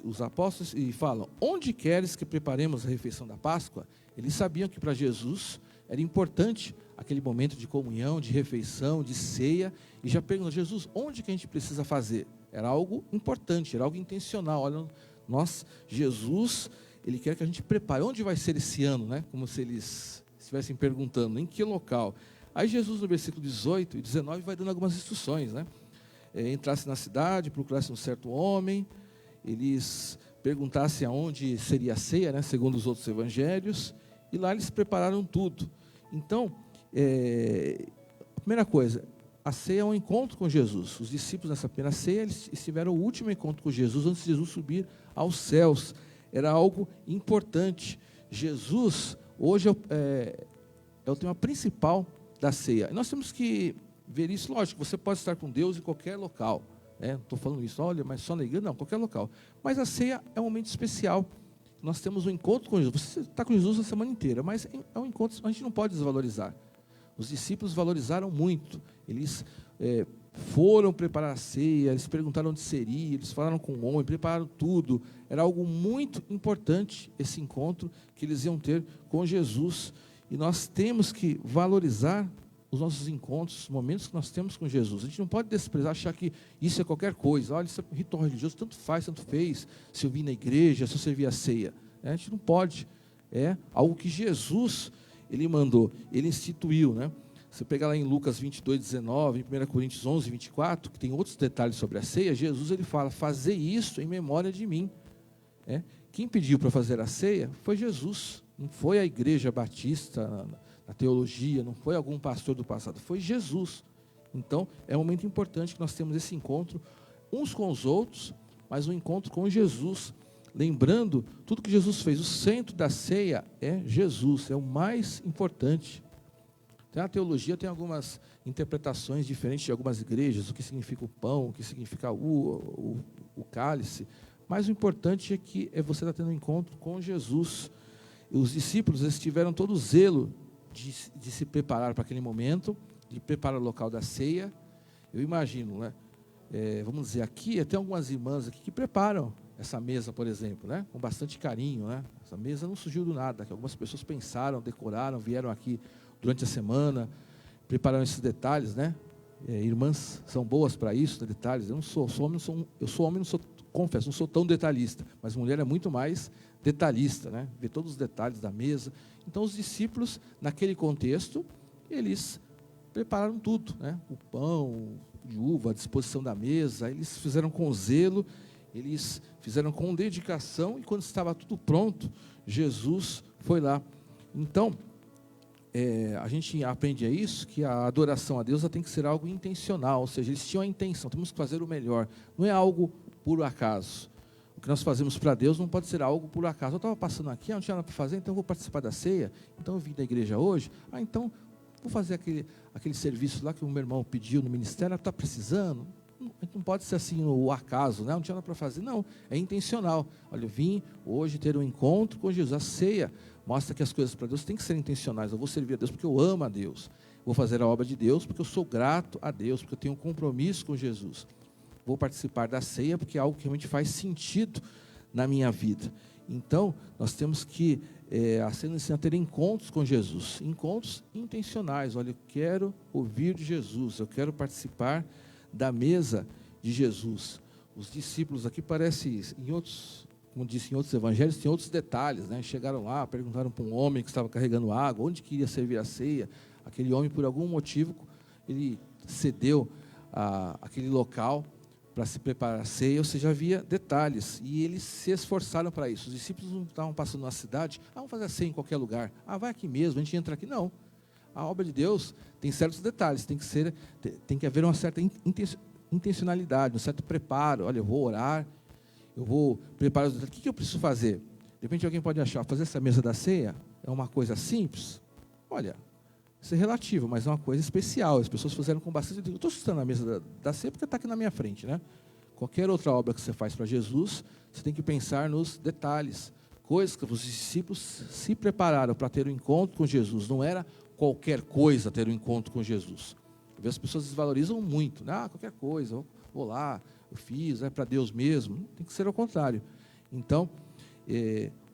os apóstolos, e falam, onde queres que preparemos a refeição da Páscoa? Eles sabiam que para Jesus era importante aquele momento de comunhão, de refeição, de ceia, e já perguntam, Jesus, onde que a gente precisa fazer? Era algo importante, era algo intencional. Olha, Jesus, ele quer que a gente prepare. Onde vai ser esse ano, né? Como se eles estivessem perguntando, em que local? Aí Jesus, no versículo 18 e 19, vai dando algumas instruções, né? Entrasse na cidade, procurasse um certo homem, eles perguntassem aonde seria a ceia, né? Segundo os outros evangelhos, e lá eles prepararam tudo. Então, a primeira coisa, a ceia é um encontro com Jesus. Os discípulos nessa primeira ceia, eles tiveram o último encontro com Jesus antes de Jesus subir aos céus. Era algo importante. Jesus, hoje, é o tema principal da ceia. E nós temos que ver isso, lógico, você pode estar com Deus em qualquer local. Não estou falando isso, olha, mas só na igreja, não, qualquer local. Mas a ceia é um momento especial. Nós temos um encontro com Jesus. Você está com Jesus a semana inteira, mas é um encontro que a gente não pode desvalorizar. Os discípulos valorizaram muito. Eles foram preparar a ceia, eles perguntaram onde seria, eles falaram com o homem, prepararam tudo. Era algo muito importante esse encontro que eles iam ter com Jesus. E nós temos que valorizar os nossos encontros, os momentos que nós temos com Jesus. A gente não pode desprezar, achar que isso é qualquer coisa. Olha, isso é um ritual religioso, tanto faz, tanto fez. Se eu vim na igreja, se eu servi a ceia. A gente não pode. É algo que Jesus, ele mandou, ele instituiu, né? Você pegar lá em Lucas 22, 19, em 1 Coríntios 11, 24, que tem outros detalhes sobre a ceia, Jesus ele fala, fazei isso em memória de mim. Quem pediu para fazer a ceia foi Jesus, não foi a igreja batista, na teologia, não foi algum pastor do passado, foi Jesus. Então, é um momento importante que nós temos esse encontro uns com os outros, mas um encontro com Jesus, lembrando tudo que Jesus fez. O centro da ceia é Jesus, é o mais importante. A teologia tem algumas interpretações diferentes de algumas igrejas, o que significa o pão, o que significa o cálice, mas o importante é que você está tendo um encontro com Jesus. E os discípulos, eles tiveram todo o zelo de se preparar para aquele momento, de preparar o local da ceia. Eu imagino, né? Vamos dizer, aqui tem algumas irmãs aqui que preparam essa mesa, por exemplo, né? Com bastante carinho, né? Essa mesa não surgiu do nada, que algumas pessoas pensaram, decoraram, vieram aqui durante a semana, prepararam esses detalhes, né? Irmãs são boas para isso, detalhes. Eu sou homem, confesso, não sou tão detalhista, mas mulher é muito mais detalhista, né? Vê todos os detalhes da mesa. Então, os discípulos, naquele contexto, eles prepararam tudo, né? O pão de uva, a disposição da mesa, eles fizeram com zelo, eles fizeram com dedicação, e quando estava tudo pronto, Jesus foi lá. Então, a gente aprende isso, que a adoração a Deus tem que ser algo intencional, ou seja, eles tinham a intenção, temos que fazer o melhor, não é algo por acaso. O que nós fazemos para Deus não pode ser algo por acaso. Eu estava passando aqui, não tinha nada para fazer, então eu vou participar da ceia, então eu vim da igreja hoje, então vou fazer aquele serviço lá que o meu irmão pediu no ministério, está precisando. Não pode ser assim o acaso, né? Não tinha nada para fazer, não, é intencional. Olha, eu vim hoje ter um encontro com Jesus. A ceia mostra que as coisas para Deus têm que ser intencionais. Eu vou servir a Deus porque eu amo a Deus, vou fazer a obra de Deus porque eu sou grato a Deus, porque eu tenho um compromisso com Jesus. Vou participar da ceia porque é algo que realmente faz sentido na minha vida. Então, nós temos que a ceia nos ensina a ter encontros com Jesus, encontros intencionais. Olha, eu quero ouvir de Jesus, eu quero participar da mesa de Jesus. Os discípulos aqui parece, como disse em outros evangelhos, tem outros detalhes, né? Chegaram lá, perguntaram para um homem que estava carregando água, onde queria servir a ceia. Aquele homem, por algum motivo, ele cedeu aquele local para se preparar a ceia, ou seja, havia detalhes, e eles se esforçaram para isso. Os discípulos não estavam passando na cidade, vamos fazer a ceia em qualquer lugar, vai aqui mesmo, a gente entra aqui, não. A obra de Deus tem certos detalhes, tem que haver uma certa intencionalidade, um certo preparo. Olha, eu vou orar, eu vou preparar os detalhes. O que eu preciso fazer? De repente alguém pode achar, fazer essa mesa da ceia é uma coisa simples. Olha, isso é relativo, mas é uma coisa especial. As pessoas fizeram com bastante. Eu estou citando a mesa da ceia porque está aqui na minha frente, né? Qualquer outra obra que você faz para Jesus, você tem que pensar nos detalhes, coisas que os discípulos se prepararam para ter um encontro com Jesus. Não era qualquer coisa ter um encontro com Jesus. As pessoas desvalorizam muito, né? Qualquer coisa, vou lá, eu fiz, é para Deus mesmo. Tem que ser ao contrário. Então,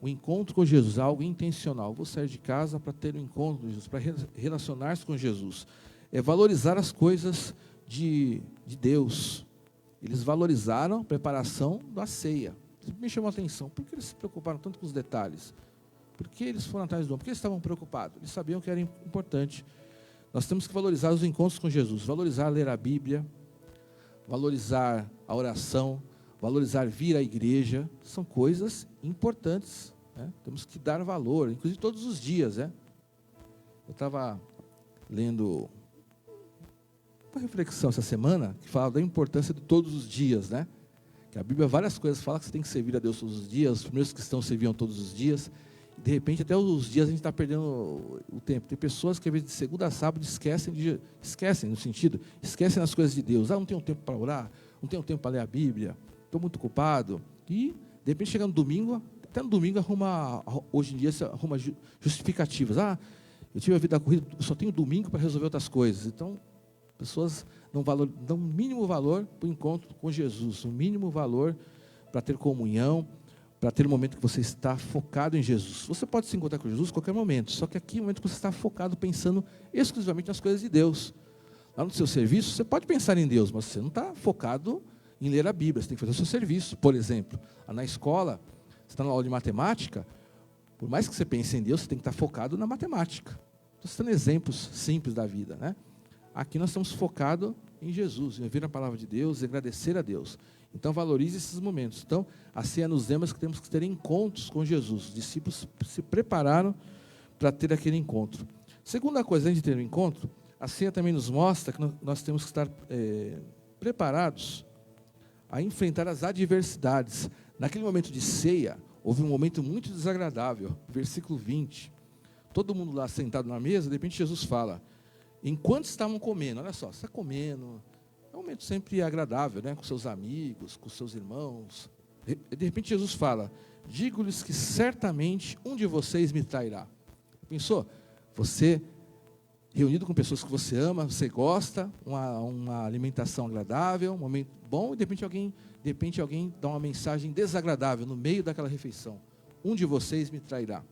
o encontro com Jesus é algo intencional. Vou sair de casa para ter um encontro com Jesus, para relacionar-se com Jesus. É valorizar as coisas de Deus. Eles valorizaram a preparação da ceia. Me chamou a atenção. Por que eles se preocuparam tanto com os detalhes? Por que eles foram atrás do homem? Por que eles estavam preocupados? Eles sabiam que era importante. Nós temos que valorizar os encontros com Jesus, valorizar ler a Bíblia, valorizar a oração, valorizar vir à igreja. São coisas importantes, né? Temos que dar valor, inclusive todos os dias, né? Eu estava lendo uma reflexão essa semana que fala da importância de todos os dias, né? Que a Bíblia, várias coisas fala que você tem que servir a Deus todos os dias. Os primeiros cristãos serviam todos os dias. De repente, até os dias a gente está perdendo o tempo. Tem pessoas que, às vezes, de segunda a sábado, esquecem no sentido, esquecem das coisas de Deus. Não tenho tempo para orar, não tenho tempo para ler a Bíblia, estou muito ocupado. E, de repente, chega no domingo, até no domingo hoje em dia, arruma justificativas. Eu tive a vida corrida, eu só tenho domingo para resolver outras coisas. Então, pessoas não dão o mínimo valor para o encontro com Jesus, o mínimo valor para ter comunhão, para ter um momento que você está focado em Jesus. Você pode se encontrar com Jesus a qualquer momento, só que aqui é o momento que você está focado, pensando exclusivamente nas coisas de Deus. Lá no seu serviço, você pode pensar em Deus, mas você não está focado em ler a Bíblia, você tem que fazer o seu serviço. Por exemplo, na escola, você está na aula de matemática, por mais que você pense em Deus, você tem que estar focado na matemática. Estou citando exemplos simples da vida, né? Aqui nós estamos focados em Jesus, em ouvir a palavra de Deus, em agradecer a Deus. Então, valorize esses momentos. Então, a ceia nos lembra que temos que ter encontros com Jesus. Os discípulos se prepararam para ter aquele encontro. Segunda coisa, além de ter um encontro, a ceia também nos mostra que nós temos que estar preparados a enfrentar as adversidades. Naquele momento de ceia, houve um momento muito desagradável. Versículo 20. Todo mundo lá sentado na mesa, de repente Jesus fala, enquanto estavam comendo, olha só, você está comendo, é um momento sempre agradável, né? Com seus amigos, com seus irmãos. De repente Jesus fala, digo-lhes que certamente um de vocês me trairá. Pensou? Você reunido com pessoas que você ama, você gosta, uma alimentação agradável, um momento bom, e de repente alguém dá uma mensagem desagradável no meio daquela refeição. Um de vocês me trairá.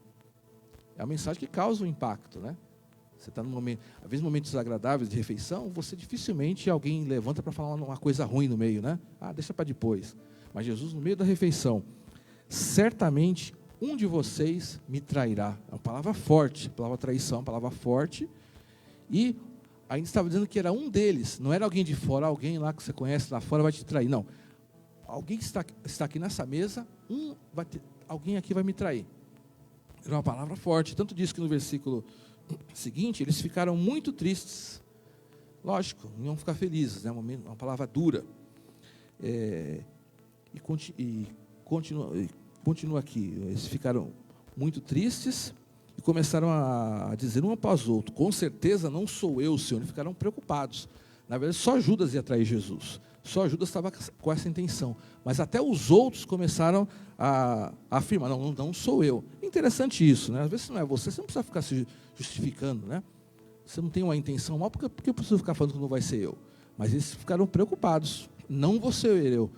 É uma mensagem que causa um impacto, né? Você está num momento, às vezes momentos desagradáveis de refeição, você dificilmente alguém levanta para falar uma coisa ruim no meio, né? Ah, deixa para depois. Mas Jesus, no meio da refeição, certamente um de vocês me trairá. É uma palavra forte, a palavra traição, é uma palavra forte. E ainda estava dizendo que era um deles, não era alguém de fora, alguém lá que você conhece lá fora vai te trair. Não, alguém que está aqui nessa mesa, alguém aqui vai me trair. Era uma palavra forte, tanto diz que no versículo seguinte, eles ficaram muito tristes. Lógico, não iam ficar felizes, né? Uma palavra dura. Continua aqui, eles ficaram muito tristes e começaram a dizer um após outro, com certeza não sou eu, Senhor. E ficaram preocupados. Na verdade, só Judas ia trair Jesus. Só Judas estava com essa intenção. Mas até os outros começaram a afirmar, não sou eu. Interessante isso, né? Às vezes não é você não precisa ficar se justificando, né? Você não tem uma intenção mal, porque eu preciso ficar falando que não vai ser eu? Mas eles ficaram preocupados, não vou ser eu.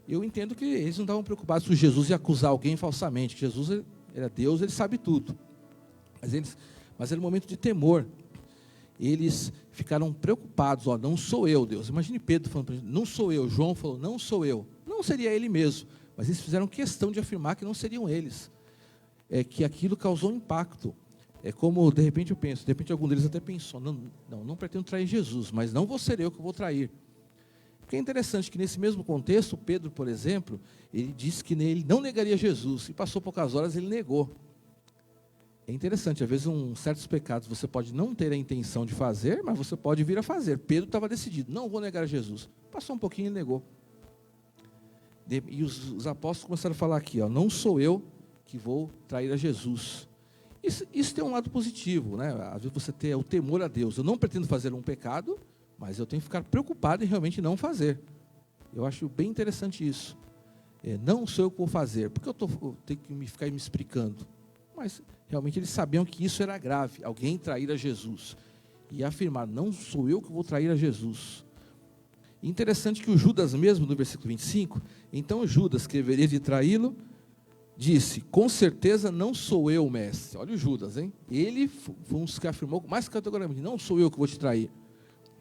Eu entendo que eles não estavam preocupados se Jesus ia acusar alguém falsamente, que Jesus era Deus, ele sabe tudo. Mas era um momento de temor. Eles ficaram preocupados, não sou eu, Deus. Imagine Pedro falando para ele, não sou eu. João falou, não sou eu. Não seria ele mesmo. Mas eles fizeram questão de afirmar que não seriam eles. Que aquilo causou impacto. É como, de repente eu penso, de repente algum deles até pensou, não pretendo trair Jesus, mas não vou ser eu que vou trair. Porque é interessante que nesse mesmo contexto, Pedro, por exemplo, ele disse que ele não negaria Jesus, e passou poucas horas ele negou. É interessante, às vezes certos pecados você pode não ter a intenção de fazer, mas você pode vir a fazer. Pedro estava decidido, não vou negar Jesus. Passou um pouquinho e negou. E os apóstolos começaram a falar aqui, não sou eu que vou trair a Jesus. Isso tem um lado positivo, né? Às vezes você tem o temor a Deus. Eu não pretendo fazer um pecado, mas eu tenho que ficar preocupado em realmente não fazer. Eu acho bem interessante isso. Não sou eu que vou fazer, porque eu tenho que ficar me explicando. Mas realmente eles sabiam que isso era grave, alguém trair a Jesus. E afirmar, não sou eu que vou trair a Jesus. Interessante que o Judas mesmo, no versículo 25, então Judas, que deveria de traí-lo, disse, com certeza não sou eu, mestre. Olha o Judas, hein? Ele foi um dos que afirmou mais categoricamente, não sou eu que vou te trair.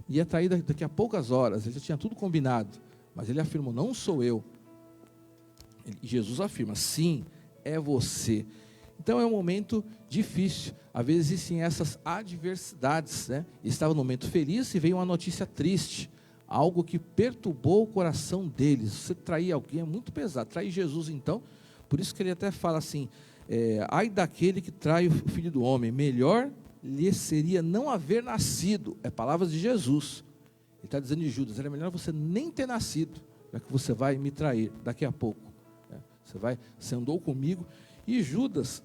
Ia trair daqui a poucas horas, ele já tinha tudo combinado. Mas ele afirmou, não sou eu. E Jesus afirma, sim, é você. Então é um momento difícil. Às vezes existem essas adversidades, né? Estava no momento feliz e veio uma notícia triste. Algo que perturbou o coração deles. Você trair alguém é muito pesado. Trair Jesus, então... Por isso que ele até fala assim, ai daquele que trai o Filho do Homem, melhor lhe seria não haver nascido. É palavras de Jesus. Ele está dizendo de Judas, era melhor você nem ter nascido, já que você vai me trair daqui a pouco. Você andou comigo. E Judas,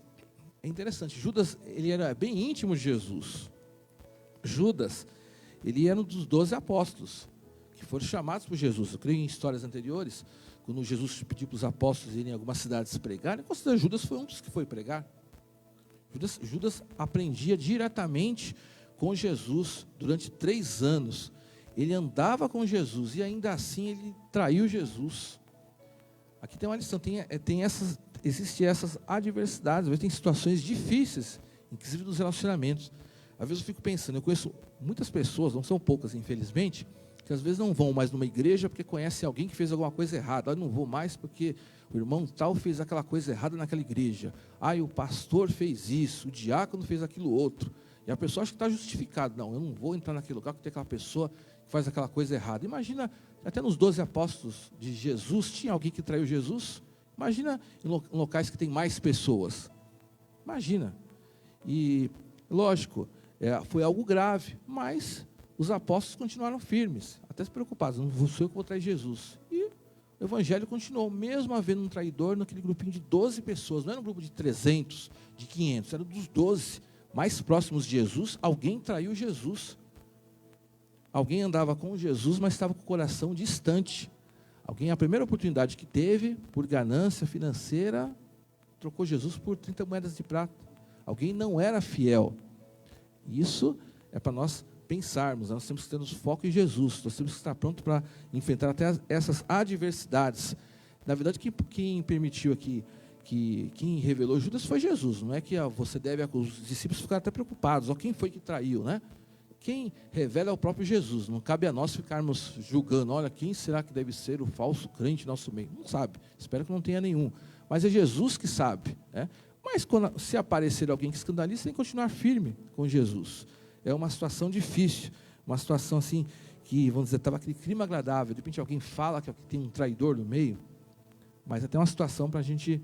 é interessante, Judas ele era bem íntimo de Jesus. Judas, ele era um dos 12 apóstolos, que foram chamados por Jesus. Eu creio em histórias anteriores, quando Jesus pediu para os apóstolos irem em algumas cidades pregarem, Judas foi um dos que foi pregar. Judas aprendia diretamente com Jesus durante 3 anos. Ele andava com Jesus e ainda assim ele traiu Jesus. Aqui tem uma lição, existem essas adversidades, às vezes tem situações difíceis, inclusive nos relacionamentos. Às vezes eu fico pensando, eu conheço muitas pessoas, não são poucas infelizmente, que às vezes não vão mais numa igreja porque conhecem alguém que fez alguma coisa errada. Eu não vou mais porque o irmão tal fez aquela coisa errada naquela igreja. O pastor fez isso, o diácono fez aquilo outro. E a pessoa acha que está justificado. Não, eu não vou entrar naquele lugar porque tem aquela pessoa que faz aquela coisa errada. Imagina, até nos 12 apóstolos de Jesus, tinha alguém que traiu Jesus? Imagina em locais que tem mais pessoas. Imagina. E, lógico, foi algo grave, mas... Os apóstolos continuaram firmes, até se preocupados, não sou eu que vou trair Jesus. E o evangelho continuou, mesmo havendo um traidor naquele grupinho de 12 pessoas, não era um grupo de 300, de 500, era dos 12 mais próximos de Jesus. Alguém traiu Jesus. Alguém andava com Jesus, mas estava com o coração distante. Alguém, a primeira oportunidade que teve, por ganância financeira, trocou Jesus por 30 moedas de prata. Alguém não era fiel. Isso é para nós pensarmos, nós temos que ter nosso foco em Jesus, nós temos que estar prontos para enfrentar até essas adversidades. Na verdade, quem permitiu aqui, quem revelou Judas foi Jesus, não é que você deve, os discípulos ficaram até preocupados, quem foi que traiu, né? Quem revela é o próprio Jesus, não cabe a nós ficarmos julgando, olha, quem será que deve ser o falso crente no nosso meio? Não sabe, espero que não tenha nenhum, mas é Jesus que sabe, né? Mas se aparecer alguém que escandaliza, tem que continuar firme com Jesus. É uma situação difícil, uma situação assim, que, vamos dizer, estava aquele clima agradável, de repente alguém fala que tem um traidor no meio, mas até uma situação para a gente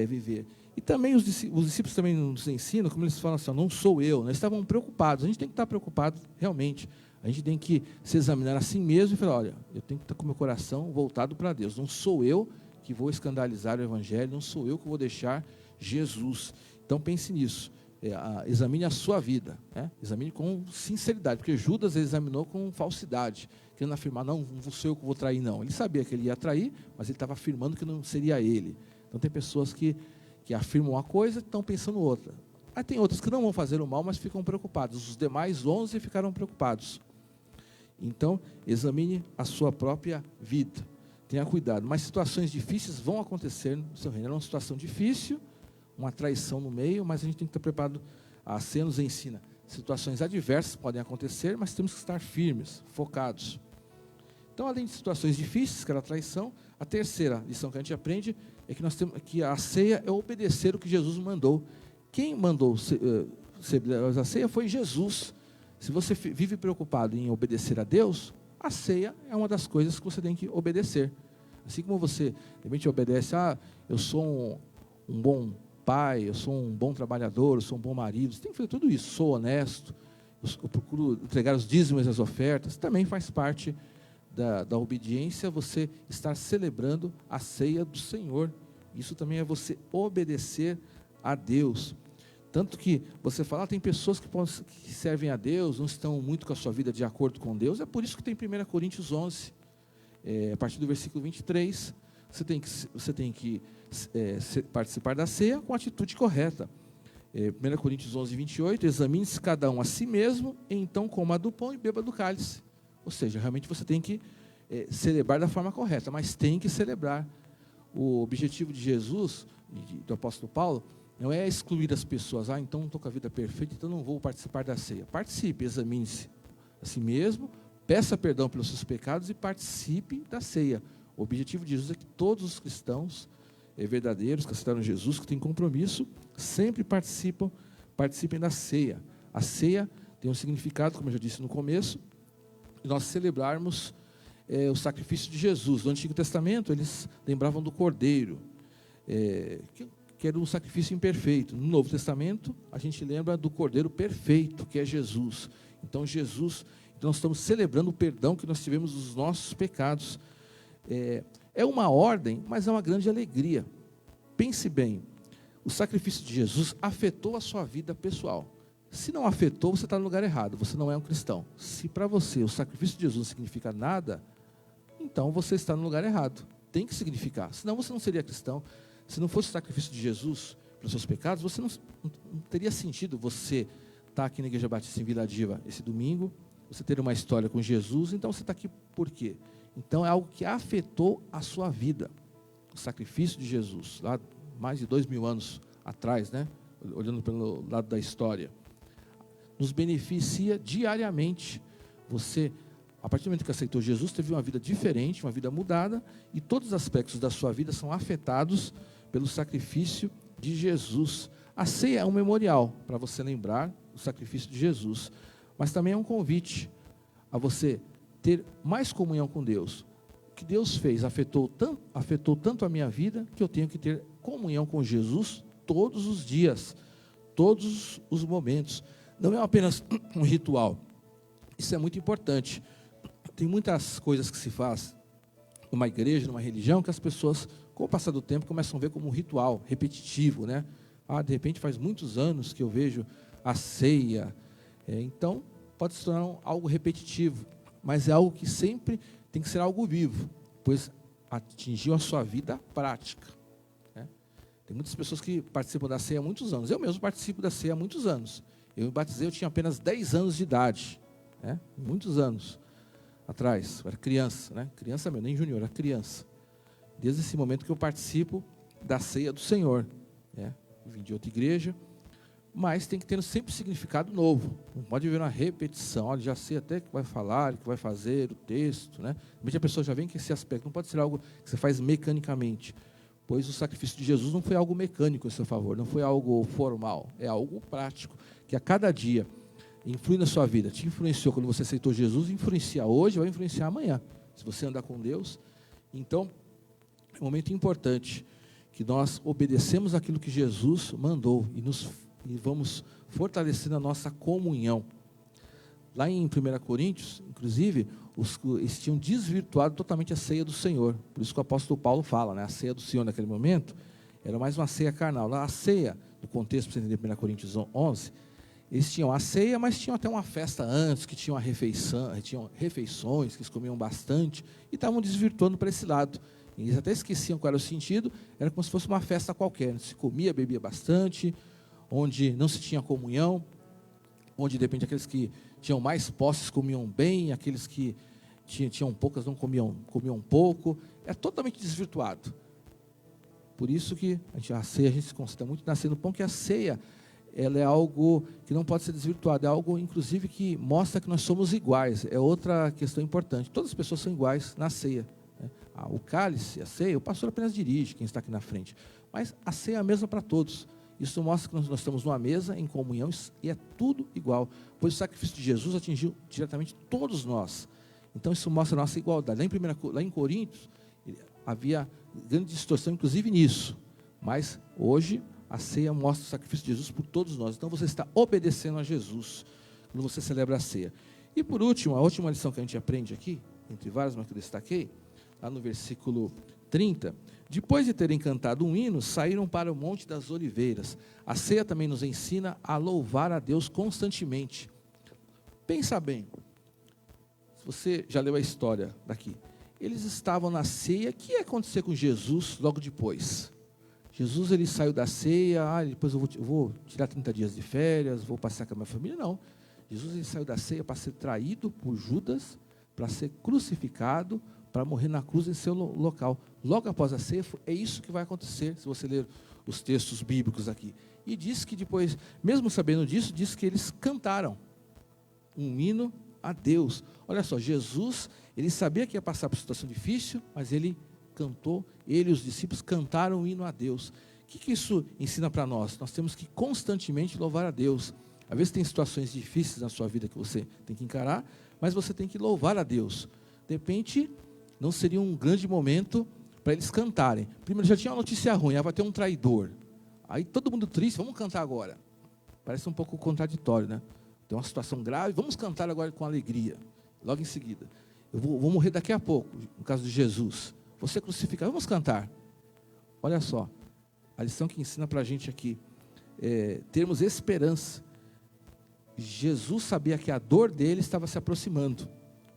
viver. E também os discípulos também nos ensinam, como eles falam assim, não sou eu, né? Eles estavam preocupados, a gente tem que estar preocupado realmente, a gente tem que se examinar a si mesmo e falar, olha, eu tenho que estar com o meu coração voltado para Deus, não sou eu que vou escandalizar o Evangelho, não sou eu que vou deixar Jesus. Então pense nisso. Examine a sua vida, né? Examine com sinceridade, porque Judas examinou com falsidade, querendo afirmar, não sou eu que vou trair, não. Ele sabia que ele ia trair, mas ele estava afirmando que não seria ele. Então tem pessoas que afirmam uma coisa e estão pensando outra. Aí tem outras que não vão fazer o mal, mas ficam preocupados. Os demais 11 ficaram preocupados. Então, examine a sua própria vida. Tenha cuidado. Mas situações difíceis vão acontecer no seu reino. É uma situação difícil, uma traição no meio, mas a gente tem que estar preparado. A ceia nos ensina. Situações adversas podem acontecer, mas temos que estar firmes, focados. Então, além de situações difíceis, que era a traição, a terceira lição que a gente aprende é que nós temos que a ceia é obedecer o que Jesus mandou. Quem mandou celebrar a ceia foi Jesus. Se você vive preocupado em obedecer a Deus, a ceia é uma das coisas que você tem que obedecer. Assim como você, de repente, obedece, eu sou um bom pai, eu sou um bom trabalhador, eu sou um bom marido, você tem que fazer tudo isso, sou honesto, eu procuro entregar os dízimos e as ofertas, também faz parte da obediência, você estar celebrando a ceia do Senhor. Isso também é você obedecer a Deus. Tanto que você fala, tem pessoas que servem a Deus, não estão muito com a sua vida de acordo com Deus, é por isso que tem 1 Coríntios 11, a partir do versículo 23, você tem que participar da ceia com a atitude correta. 1 Coríntios 11, 28, examine-se cada um a si mesmo, e então coma do pão e beba do cálice. Ou seja, realmente você tem que celebrar da forma correta, mas tem que celebrar. O objetivo de Jesus, do apóstolo Paulo, não é excluir as pessoas. Então não estou com a vida perfeita, então não vou participar da ceia. Participe, examine-se a si mesmo, peça perdão pelos seus pecados e participe da ceia. O objetivo de Jesus é que todos os cristãos verdadeiros, que aceitaram Jesus, que têm compromisso, sempre participem da ceia. A ceia tem um significado, como eu já disse no começo, nós celebrarmos o sacrifício de Jesus. No Antigo Testamento, eles lembravam do Cordeiro, que era um sacrifício imperfeito. No Novo Testamento, a gente lembra do Cordeiro perfeito, que é Jesus. Então, nós estamos celebrando o perdão que nós tivemos dos nossos pecados. É uma ordem, mas é uma grande alegria. Pense bem, o sacrifício de Jesus afetou a sua vida pessoal. Se não afetou, você está no lugar errado, você não é um cristão. Se para você o sacrifício de Jesus não significa nada, então você está no lugar errado. Tem que significar, senão você não seria cristão. Se não fosse o sacrifício de Jesus pelos seus pecados, você não teria sentido você estar aqui na Igreja Batista em Vila Diva esse domingo, você ter uma história com Jesus, então você está aqui por quê? Então é algo que afetou a sua vida. O sacrifício de Jesus, lá mais de 2000 anos atrás, né? Olhando pelo lado da história, nos beneficia diariamente. Você, a partir do momento que aceitou Jesus, teve uma vida diferente, uma vida mudada, e todos os aspectos da sua vida são afetados pelo sacrifício de Jesus. A ceia é um memorial para você lembrar o sacrifício de Jesus, mas também é um convite a você ter mais comunhão com Deus. O que Deus fez afetou tanto a minha vida, que eu tenho que ter comunhão com Jesus todos os dias, todos os momentos. Não é apenas um ritual. Isso é muito importante. Tem muitas coisas que se faz numa igreja, numa religião, que as pessoas, com o passar do tempo, começam a ver como um ritual repetitivo, né? De repente faz muitos anos que eu vejo a ceia. Então, pode se tornar algo repetitivo, mas é algo que sempre tem que ser algo vivo, pois atingiu a sua vida prática. Tem muitas pessoas que participam da ceia há muitos anos. Eu mesmo participo da ceia há muitos anos. Eu me batizei, eu tinha apenas 10 anos de idade, muitos anos atrás. Eu era criança, criança mesmo, nem júnior, era criança. Desde esse momento que eu participo da ceia do Senhor. Vim de outra igreja, mas tem que ter sempre significado novo. Não pode haver uma repetição. Olha, já sei até o que vai falar, o que vai fazer, o texto. Realmente a pessoa já vem com esse aspecto. Não pode ser algo que você faz mecanicamente, pois o sacrifício de Jesus não foi algo mecânico a seu favor, não foi algo formal, é algo prático, que a cada dia influi na sua vida. Te influenciou quando você aceitou Jesus, influencia hoje, vai influenciar amanhã, se você andar com Deus. Então, é um momento importante que nós obedecemos aquilo que Jesus mandou e vamos fortalecendo a nossa comunhão. Lá em 1 Coríntios, inclusive, eles tinham desvirtuado totalmente a ceia do Senhor. Por isso que o apóstolo Paulo fala, a ceia do Senhor naquele momento era mais uma ceia carnal. A ceia, no contexto, para você entender 1 Coríntios 11, eles tinham a ceia, mas tinham até uma festa antes, que tinham tinham refeições, que eles comiam bastante, e estavam desvirtuando para esse lado. Eles até esqueciam qual era o sentido, era como se fosse uma festa qualquer, onde se comia, bebia bastante, onde não se tinha comunhão, onde, de repente, aqueles que tinham mais posses comiam bem, aqueles que tinham poucas não comiam pouco. É totalmente desvirtuado. Por isso que a ceia, a gente se concentra muito na ceia do pão, que a ceia, ela é algo que não pode ser desvirtuado, é algo, inclusive, que mostra que nós somos iguais. É outra questão importante. Todas as pessoas são iguais na ceia. O cálice, a ceia, o pastor apenas dirige, quem está aqui na frente. Mas a ceia é a mesma para todos. Isso mostra que nós estamos numa mesa, em comunhão, e é tudo igual. Pois o sacrifício de Jesus atingiu diretamente todos nós. Então isso mostra a nossa igualdade. Lá em Coríntios, havia grande distorção, inclusive nisso. Mas hoje, a ceia mostra o sacrifício de Jesus por todos nós. Então você está obedecendo a Jesus quando você celebra a ceia. E por último, a última lição que a gente aprende aqui, entre várias, mas que eu destaquei, lá no versículo 30, depois de terem cantado um hino, saíram para o Monte das Oliveiras. A ceia também nos ensina a louvar a Deus constantemente. Pensa bem, se você já leu a história daqui, eles estavam na ceia, o que ia acontecer com Jesus logo depois? Jesus, ele saiu da ceia, depois eu vou tirar 30 dias de férias, vou passear com a minha família, não. Jesus, ele saiu da ceia para ser traído por Judas, para ser crucificado, para morrer na cruz em seu local. Logo após a ceia, é isso que vai acontecer, se você ler os textos bíblicos aqui. E diz que depois, mesmo sabendo disso, diz que eles cantaram um hino a Deus. Olha só, Jesus, ele sabia que ia passar por uma situação difícil, mas ele cantou, ele e os discípulos cantaram um hino a Deus. O que isso ensina para nós? Nós temos que constantemente louvar a Deus. Às vezes tem situações difíceis na sua vida que você tem que encarar, mas você tem que louvar a Deus. De repente, não seria um grande momento para eles cantarem. Primeiro, já tinha uma notícia ruim, vai ter um traidor. Aí todo mundo triste, vamos cantar agora. Parece um pouco contraditório, né? Tem uma situação grave, vamos cantar agora com alegria. Logo em seguida, eu vou morrer daqui a pouco, no caso de Jesus. Você crucificado, vamos cantar. Olha só, a lição que ensina para a gente aqui, termos esperança. Jesus sabia que a dor dele estava se aproximando,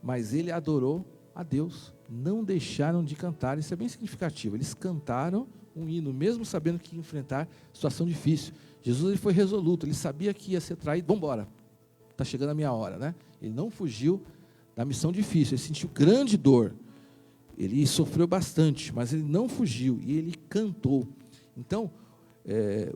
mas ele adorou a Deus, não deixaram de cantar. Isso é bem significativo. Eles cantaram um hino, mesmo sabendo que ia enfrentar situação difícil. Jesus, ele foi resoluto, ele sabia que ia ser traído. Vamos embora, está chegando a minha hora, né? Ele não fugiu da missão difícil, ele sentiu grande dor, ele sofreu bastante, mas ele não fugiu e ele cantou. Então,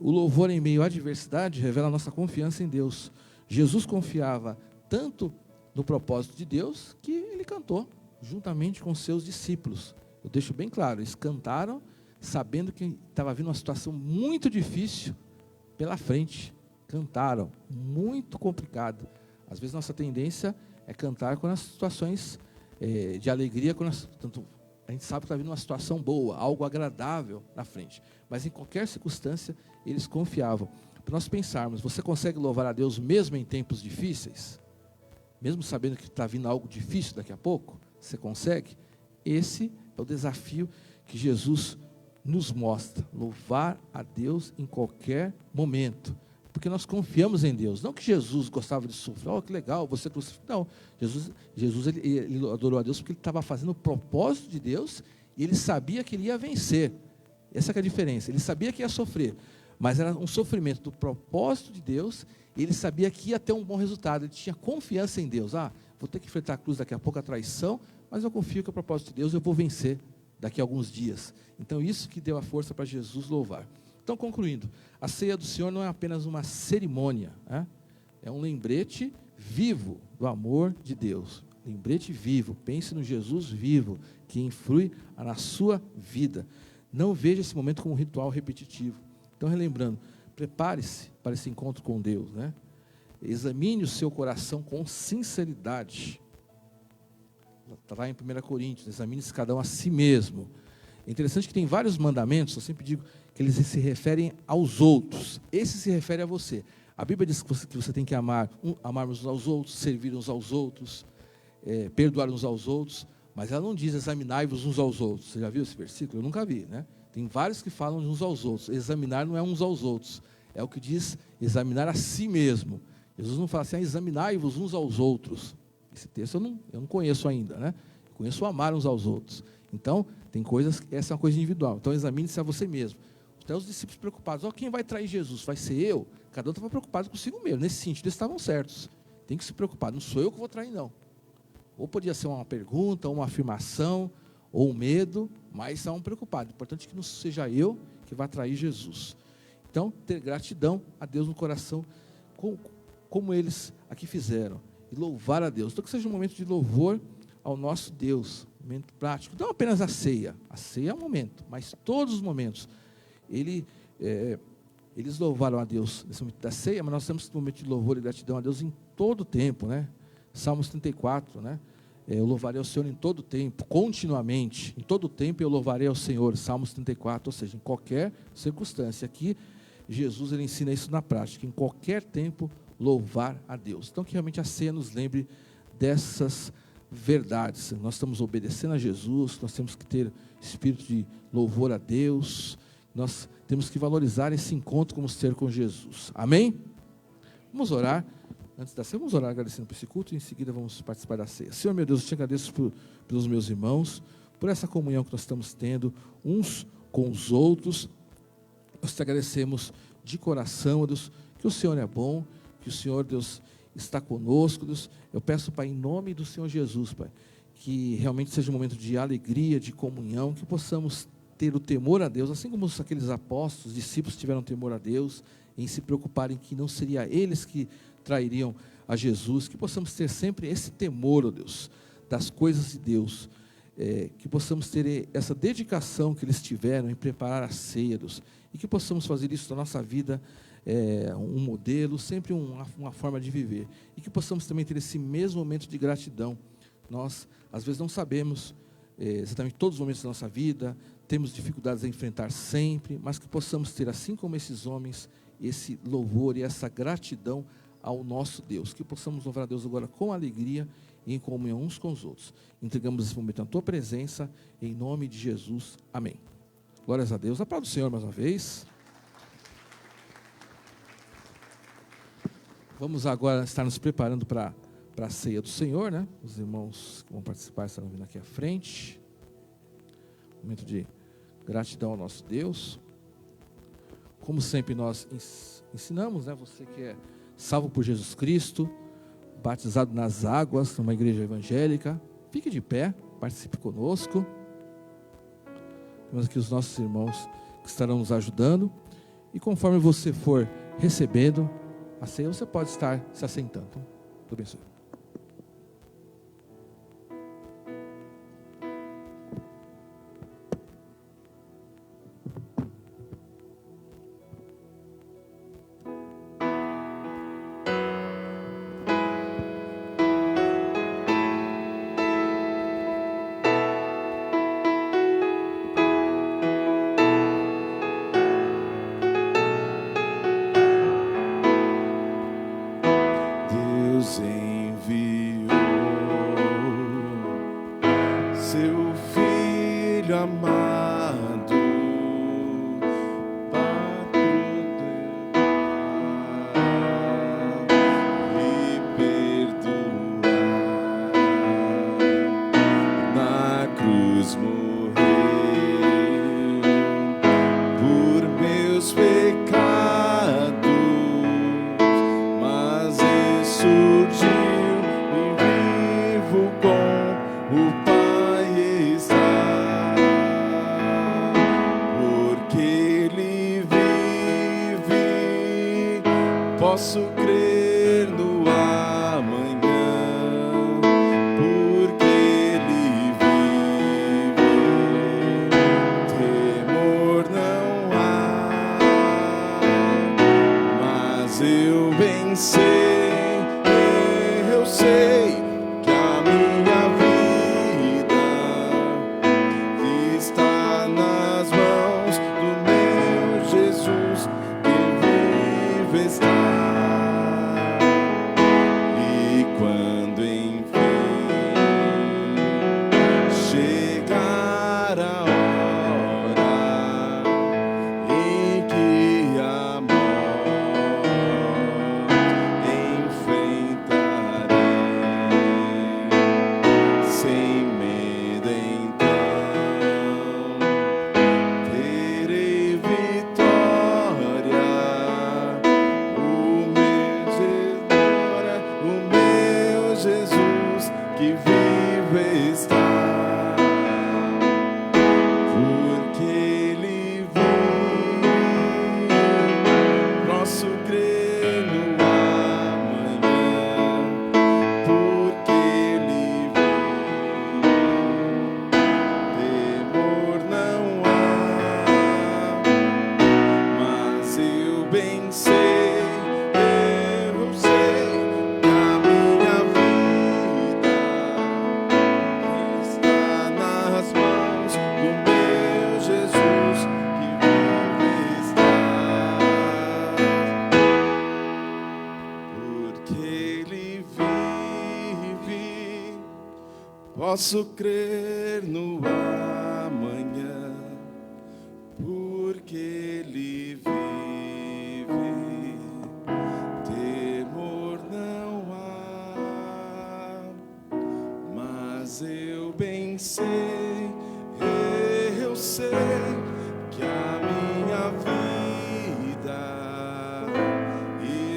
o louvor em meio à adversidade revela a nossa confiança em Deus. Jesus confiava tanto no propósito de Deus que ele cantou juntamente com seus discípulos. Eu deixo bem claro, eles cantaram sabendo que estava vindo uma situação muito difícil pela frente. Cantaram, muito complicado. Às vezes nossa tendência é cantar quando as situações de alegria, quando a gente sabe que está vindo uma situação boa, algo agradável na frente. Mas em qualquer circunstância, eles confiavam. Para nós pensarmos, você consegue louvar a Deus mesmo em tempos difíceis? Mesmo sabendo que está vindo algo difícil daqui a pouco? Você consegue? Esse É o desafio que Jesus nos mostra. Louvar a Deus em qualquer momento. Porque nós confiamos em Deus. Não que Jesus gostava de sofrer. Oh, que legal, você crucificou. Não, Jesus ele adorou a Deus porque ele estava fazendo o propósito de Deus e ele sabia que ele ia vencer. Essa que é a diferença. Ele sabia que ia sofrer, mas era um sofrimento do propósito de Deus e ele sabia que ia ter um bom resultado. Ele tinha confiança em Deus. Vou ter que enfrentar a cruz daqui a pouco, a traição, mas eu confio que é o propósito de Deus, eu vou vencer daqui a alguns dias. Então, isso que deu a força para Jesus louvar. Então, concluindo, a ceia do Senhor não é apenas uma cerimônia, é um lembrete vivo do amor de Deus. Lembrete vivo, pense no Jesus vivo, que influi na sua vida. Não veja esse momento como um ritual repetitivo. Então, relembrando, prepare-se para esse encontro com Deus, Examine o seu coração com sinceridade. Está lá em 1 Coríntios, examine-se cada um a si mesmo. É interessante que tem vários mandamentos, eu sempre digo que eles se referem aos outros. Esse se refere a você. A Bíblia diz que você tem que amar uns aos outros, servir uns aos outros, perdoar uns aos outros, mas ela não diz examinai-vos uns aos outros. Você já viu esse versículo? Eu nunca vi, Tem vários que falam uns aos outros. Examinar não é uns aos outros, é o que diz examinar a si mesmo. Jesus não fala assim, examinai-vos uns aos outros. Esse texto eu não conheço ainda, Eu conheço amar uns aos outros. Então, tem coisas, essa é uma coisa individual. Então, examine-se a você mesmo. Até os discípulos preocupados, quem vai trair Jesus? Vai ser eu? Cada um estava preocupado consigo mesmo. Nesse sentido, eles estavam certos. Tem que se preocupar, não sou eu que vou trair, não. Ou podia ser uma pergunta, ou uma afirmação, ou um medo, mas estavam preocupados. O importante é que não seja eu que vá trair Jesus. Então, ter gratidão a Deus no coração, como eles aqui fizeram. E louvar a Deus. Então, que seja um momento de louvor ao nosso Deus. Um momento prático. Não apenas a ceia. A ceia é um momento, mas todos os momentos. Eles louvaram a Deus nesse momento da ceia, mas nós temos esse momento de louvor e gratidão a Deus em todo o tempo, Salmos 34, eu louvarei ao Senhor em todo o tempo, continuamente. Em todo o tempo eu louvarei ao Senhor. Salmos 34, ou seja, em qualquer circunstância. Aqui, Jesus ele ensina isso na prática. Em qualquer tempo, louvar a Deus. Então, que realmente a ceia nos lembre dessas verdades. Nós estamos obedecendo a Jesus, nós temos que ter espírito de louvor a Deus, nós temos que valorizar esse encontro que vamos ter com Jesus. Amém? Vamos orar. Antes da ceia, vamos orar agradecendo por esse culto e em seguida vamos participar da ceia. Senhor, meu Deus, eu te agradeço pelos meus irmãos, por essa comunhão que nós estamos tendo uns com os outros. Nós te agradecemos de coração, Deus, que o Senhor é bom, que o Senhor, Deus, está conosco, Deus. Eu peço, Pai, em nome do Senhor Jesus, Pai, que realmente seja um momento de alegria, de comunhão, que possamos ter o temor a Deus, assim como aqueles apóstolos, discípulos tiveram temor a Deus, em se preocuparem que não seria eles que trairiam a Jesus, que possamos ter sempre esse temor, ó Deus, das coisas de Deus, que possamos ter essa dedicação que eles tiveram em preparar a ceia, Deus, e que possamos fazer isso na nossa vida, um modelo, sempre uma forma de viver, e que possamos também ter esse mesmo momento de gratidão. Nós, às vezes, não sabemos exatamente todos os momentos da nossa vida, temos dificuldades a enfrentar sempre, mas que possamos ter, assim como esses homens, esse louvor e essa gratidão ao nosso Deus, que possamos louvar a Deus agora com alegria e em comunhão uns com os outros. Entregamos esse momento na tua presença, em nome de Jesus, amém. Glórias a Deus. Aplauda o Senhor mais uma vez. Vamos agora estar nos preparando para a ceia do Senhor, Os irmãos que vão participar estarão vindo aqui à frente. Momento de gratidão ao nosso Deus. Como sempre nós ensinamos, Você que é salvo por Jesus Cristo, batizado nas águas, numa igreja evangélica, fique de pé, participe conosco. Temos aqui os nossos irmãos que estarão nos ajudando. E conforme você for recebendo a ceia, você pode estar se assentando. Deus abençoe. Deus em por meus pecados, mas ressurgiu e vivo com o Pai está, porque Ele vive, posso crer no amanhã, porque Ele vive, temor não há, mas eu bem sei, eu sei que a minha vida está nas mãos do meu Jesus, que vive está. E quando enfim chegar a hora em que a morte enfrentarei, sem medo então terei vitória. O meu Jesus que vive está, porque Ele vive, posso crer no amanhã, porque Ele vive, temor não há, mas eu bem sei, eu sei que a minha vida está nas mãos do meu Jesus, que vive está, porque Ele vive, posso crer no amanhã, porque Ele vive, temor não há, mas eu bem sei, eu sei que a minha vida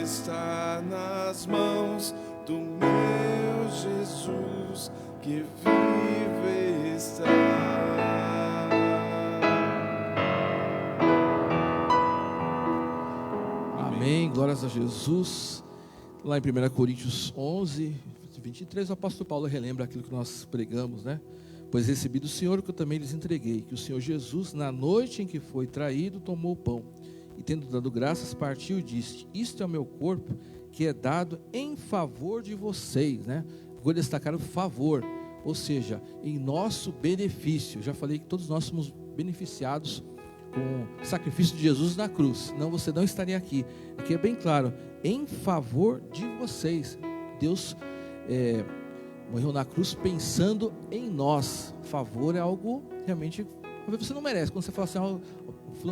está nas mãos do meu Jesus, que vive está. Amém, glórias a Jesus. Lá em 1 Coríntios 11, 23, o apóstolo Paulo relembra aquilo que nós pregamos, né? Pois recebi do Senhor o que eu também lhes entreguei, que o Senhor Jesus, na noite em que foi traído, tomou o pão, e tendo dado graças, partiu e disse: isto é o meu corpo, que é dado em favor de vocês, né? Vou destacar o favor, ou seja, em nosso benefício. Já falei que todos nós somos beneficiados com o sacrifício de Jesus na cruz, senão você não estaria aqui. Aqui é bem claro, em favor de vocês. Deus morreu na cruz pensando em nós. Favor é algo realmente você não merece. Quando você fala assim,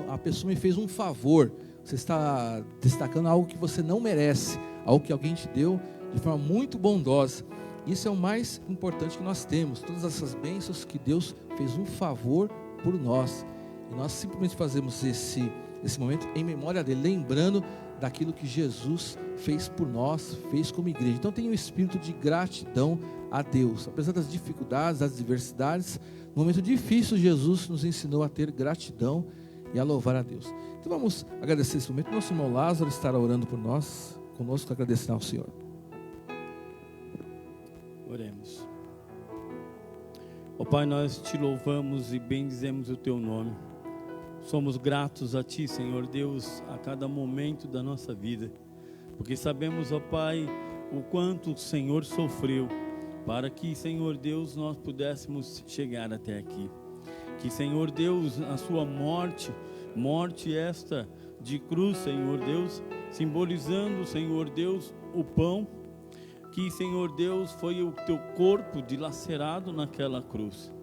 a pessoa me fez um favor, você está destacando algo que você não merece, algo que alguém te deu de forma muito bondosa. Isso é o mais importante que nós temos, todas essas bênçãos que Deus fez um favor por nós. E nós simplesmente fazemos esse momento em memória dele, lembrando daquilo que Jesus fez por nós, fez como igreja. Então tem um espírito de gratidão a Deus. Apesar das dificuldades, das adversidades, no momento difícil, Jesus nos ensinou a ter gratidão e a louvar a Deus. Então vamos agradecer esse momento. Nosso irmão Lázaro estará orando por nós, conosco, agradecendo ao Senhor. Oremos. Ó Pai, nós te louvamos e bendizemos o teu nome. Somos gratos a Ti, Senhor Deus, a cada momento da nossa vida, porque sabemos, ó Pai, o quanto o Senhor sofreu para que, Senhor Deus, nós pudéssemos chegar até aqui. Que, Senhor Deus, a sua morte esta de cruz, Senhor Deus, simbolizando, Senhor Deus, o pão, que, Senhor Deus, foi o teu corpo dilacerado naquela cruz,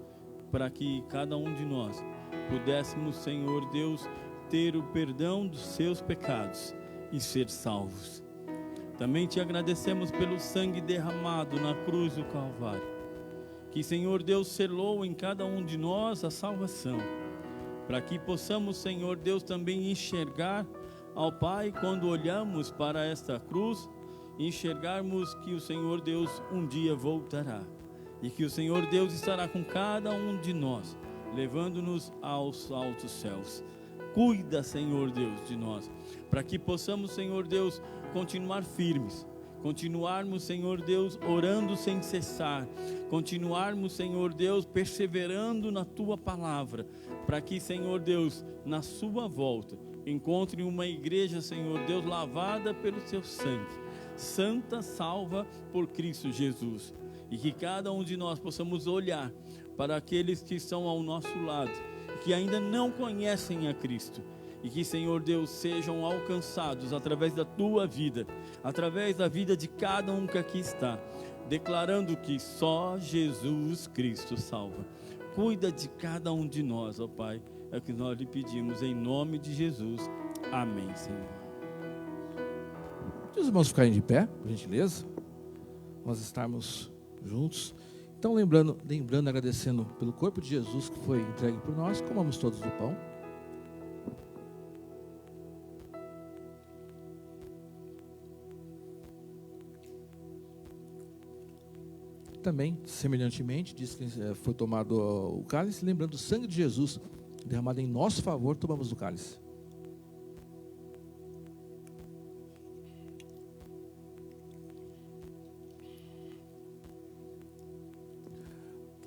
para que cada um de nós pudéssemos, Senhor Deus, ter o perdão dos seus pecados e ser salvos. Também te agradecemos pelo sangue derramado na cruz do Calvário, que, Senhor Deus, selou em cada um de nós a salvação. para que possamos, Senhor Deus, também enxergar, ao Pai, quando olhamos para esta cruz, enxergarmos que o Senhor Deus um dia voltará, e que o Senhor Deus estará com cada um de nós, levando-nos aos altos céus. Cuida, Senhor Deus, de nós, para que possamos, Senhor Deus, continuar firmes, continuarmos, Senhor Deus, orando sem cessar, continuarmos, Senhor Deus, perseverando na Tua palavra, para que, Senhor Deus, na Sua volta, encontre uma igreja, Senhor Deus, lavada pelo Seu sangue, santa, salva por Cristo Jesus, e que cada um de nós possamos olhar para aqueles que estão ao nosso lado, que ainda não conhecem a Cristo, e que, Senhor Deus, sejam alcançados através da Tua vida, através da vida de cada um que aqui está, declarando que só Jesus Cristo salva. Cuida de cada um de nós, ó Pai, é o que nós lhe pedimos em nome de Jesus. Amém, Senhor. Os irmãos ficarem de pé, por gentileza, nós estarmos juntos. Então, lembrando, agradecendo pelo corpo de Jesus que foi entregue por nós, comamos todos do pão. Também, semelhantemente, diz que foi tomado o cálice, lembrando do sangue de Jesus derramado em nosso favor, tomamos o cálice.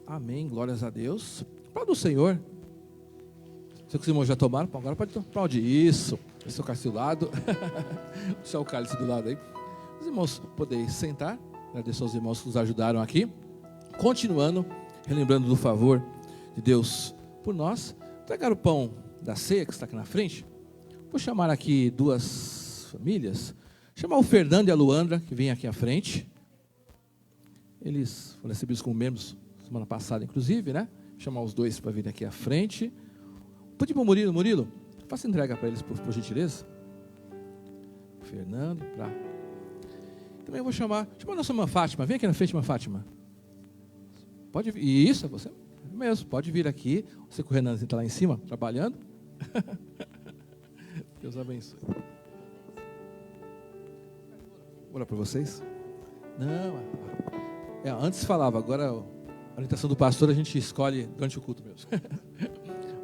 Amém, glórias a Deus. Aplauda o Senhor. Se os irmãos já tomaram, agora pode aplaudir. Isso, esse é o cálice do lado. Deixa o cálice do lado aí. Os irmãos podem sentar. Agradeço aos irmãos que nos ajudaram aqui. Continuando, relembrando do favor de Deus por nós. Pegar o pão da ceia que está aqui na frente. Vou chamar aqui duas famílias. Chamar o Fernando e a Luandra, que vêm aqui à frente. Eles foram recebidos como membros semana passada, inclusive, né? Chamar os dois para vir aqui à frente. Pode ir para o Murilo, faça entrega para eles, por gentileza. Fernando, para... Também vou chamar a nossa irmã Fátima. Vem aqui na frente, irmã Fátima. Pode vir. Isso, é você mesmo. Pode vir aqui. Você com o Renan está lá em cima, trabalhando. Deus abençoe. Vou orar para vocês. Não, antes falava, agora a orientação do pastor a gente escolhe durante o culto mesmo.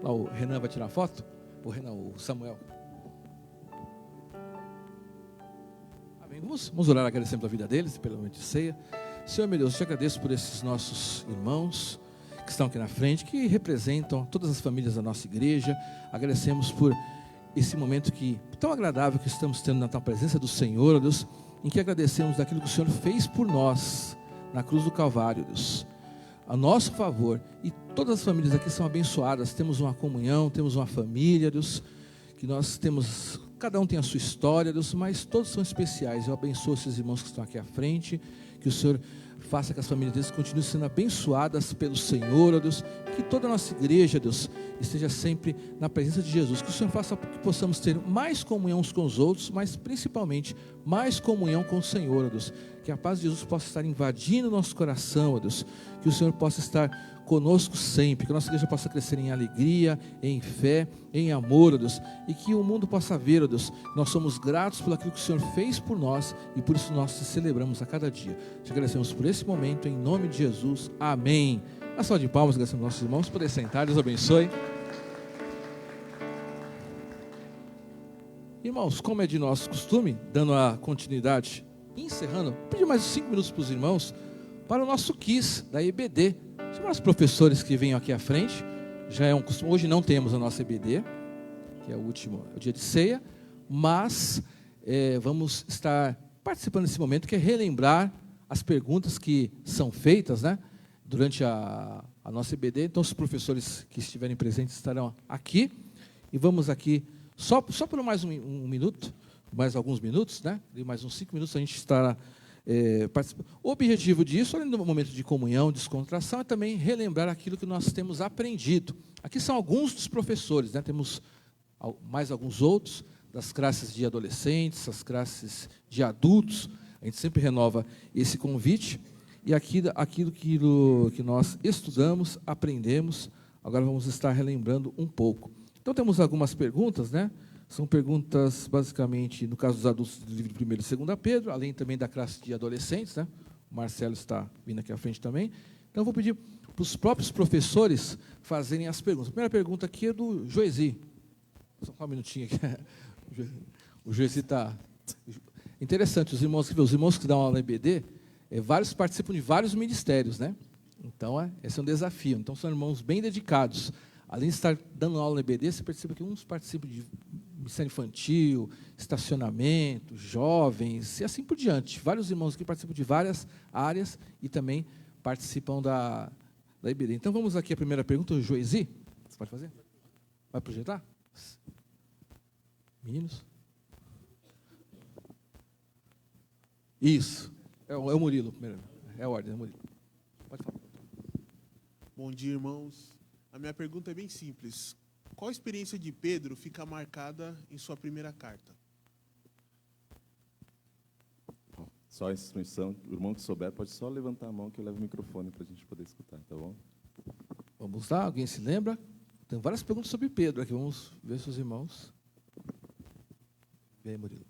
Lá o Renan vai tirar foto. O Samuel. Vamos orar agradecendo a vida deles, pela noite de ceia. Senhor, meu Deus, eu te agradeço por esses nossos irmãos que estão aqui na frente, que representam todas as famílias da nossa igreja. Agradecemos por esse momento tão agradável que estamos tendo na tua presença do Senhor, Deus, em que agradecemos daquilo que o Senhor fez por nós na cruz do Calvário, Deus, a nosso favor. E todas as famílias aqui são abençoadas. Temos uma comunhão, temos uma família, Deus, que nós temos... Cada um tem a sua história, Deus, mas todos são especiais. Eu abençoo esses irmãos que estão aqui à frente, que o Senhor faça que as famílias deles continuem sendo abençoadas pelo Senhor, Deus, que toda a nossa igreja, Deus, esteja sempre na presença de Jesus, que o Senhor faça que possamos ter mais comunhão uns com os outros, mas principalmente mais comunhão com o Senhor, Deus, que a paz de Jesus possa estar invadindo o nosso coração, Deus, que o Senhor possa estar conosco sempre, que a nossa igreja possa crescer em alegria, em fé, em amor, ó Deus, e que o mundo possa ver, ó Deus, nós somos gratos por aquilo que o Senhor fez por nós, e por isso nós te celebramos a cada dia. Te agradecemos por esse momento, em nome de Jesus, amém. Uma salva de palmas, agradecemos aos nossos irmãos, poder sentar, Deus abençoe. Irmãos, como é de nosso costume, dando a continuidade, encerrando, vou pedir mais 5 minutos para os irmãos, para o nosso quiz da EBD. Chamar os professores que venham aqui à frente. Já é um costume. Hoje não temos a nossa EBD, que é o dia de ceia, mas vamos estar participando desse momento, que é relembrar as perguntas que são feitas, né, durante a nossa EBD. Então, os professores que estiverem presentes estarão aqui, e vamos aqui, só por mais um minuto, mais alguns minutos, né, e mais uns 5 minutos a gente estará o objetivo disso, além do momento de comunhão, descontração, é também relembrar aquilo que nós temos aprendido. Aqui são alguns dos professores, né? Temos mais alguns outros, das classes de adolescentes, as classes de adultos. A gente sempre renova esse convite. E aquilo que nós estudamos, aprendemos, agora vamos estar relembrando um pouco. Então, temos algumas perguntas, né? São perguntas, basicamente, no caso dos adultos, do livro de 1º e 2º Pedro, além também da classe de adolescentes, né? O Marcelo está vindo aqui à frente também. Então, eu vou pedir para os próprios professores fazerem as perguntas. A primeira pergunta aqui é do Joesi. Só um minutinho aqui. O Joesi está... Interessante, os irmãos que dão aula na EBD, vários participam de vários ministérios, né? Então, esse é um desafio. Então, são irmãos bem dedicados. Além de estar dando aula na EBD, você percebe que uns participam de ministério infantil, estacionamento, jovens, e assim por diante. Vários irmãos aqui participam de várias áreas e também participam da EBD. Então, vamos aqui à primeira pergunta, o Joesi. Você pode fazer? Vai projetar? Meninos? Isso. É o Murilo primeiro. É a ordem, é o Murilo. Pode falar. Bom dia, irmãos. A minha pergunta é bem simples. Qual a experiência de Pedro fica marcada em sua primeira carta? Só a instrução, o irmão que souber pode só levantar a mão que eu levo o microfone para a gente poder escutar, tá bom? Vamos lá, alguém se lembra? Tem várias perguntas sobre Pedro aqui, vamos ver se os irmãos... Vem aí, Murilo.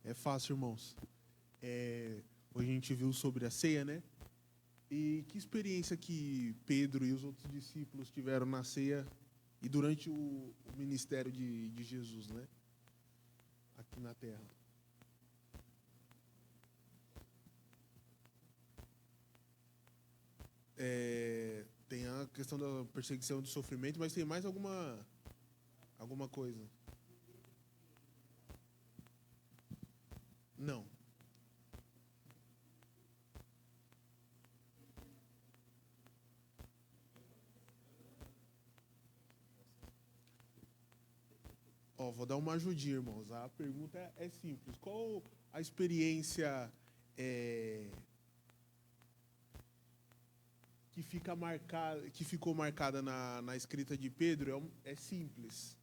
É fácil, irmãos. Hoje a gente viu sobre a ceia, né? E que experiência que Pedro e os outros discípulos tiveram na ceia e durante o ministério de Jesus, né? Aqui na Terra. Tem a questão da perseguição e do sofrimento, mas tem mais alguma coisa? Não. Vou dar uma ajudinha, irmãos. A pergunta é simples. Qual a experiência que ficou marcada na escrita de Pedro? É simples.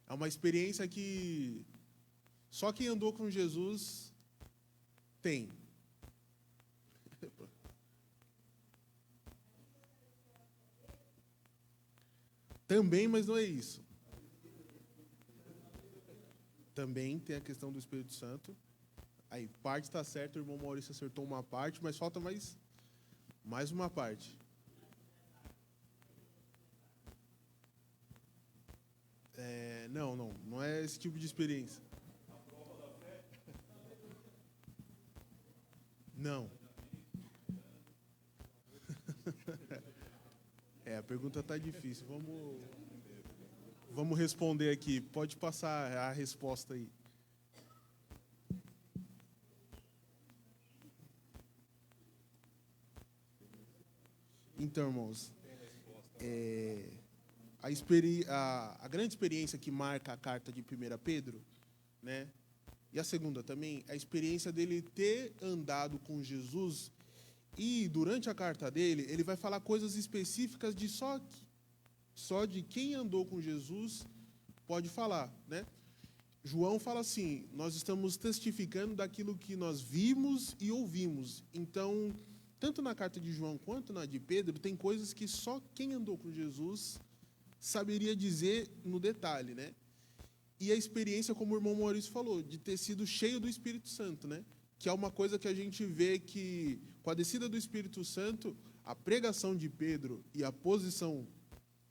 É uma experiência que só quem andou com Jesus tem. Também, mas não é isso. Também tem a questão do Espírito Santo. Aí, parte está certa, o irmão Maurício acertou uma parte, mas falta mais uma parte. Não é esse tipo de experiência. Não. A pergunta está difícil. Vamos responder aqui. Pode passar a resposta aí. Então, irmãos, a grande experiência que marca a carta de 1 Pedro, né? E a segunda também, a experiência dele ter andado com Jesus, e durante a carta dele, ele vai falar coisas específicas de só de quem andou com Jesus pode falar, né? João fala assim: nós estamos testificando daquilo que nós vimos e ouvimos. Então, tanto na carta de João quanto na de Pedro, tem coisas que só quem andou com Jesus saberia dizer no detalhe, né? E a experiência, como o irmão Maurício falou, de ter sido cheio do Espírito Santo, né? Que é uma coisa que a gente vê que, com a descida do Espírito Santo, a pregação de Pedro e a posição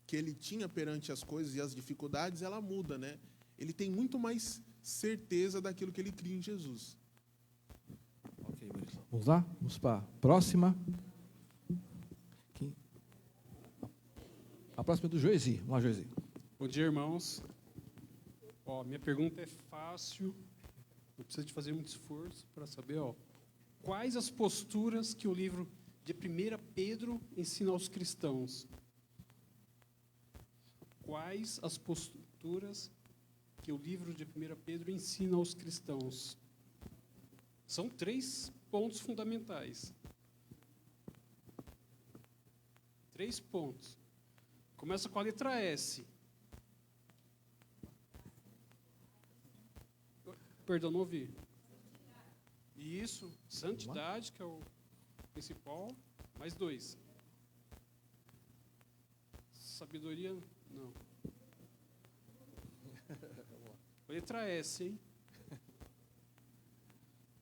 que ele tinha perante as coisas e as dificuldades, ela muda, né? Ele tem muito mais certeza daquilo que ele cria em Jesus. Ok, vamos lá? Vamos para a próxima. A próxima é do Joesi. Vamos lá, Joesi. Bom dia, irmãos. Minha pergunta é fácil, não precisa de fazer muito esforço para saber, quais as posturas que o livro de 1 Pedro ensina aos cristãos? Quais as posturas que o livro de 1 Pedro ensina aos cristãos? São 3 pontos fundamentais. 3 pontos. Começa com a letra S. Perdão, não ouvi. Isso, santidade, que é o principal, mais 2. Sabedoria, não. Letra S, hein?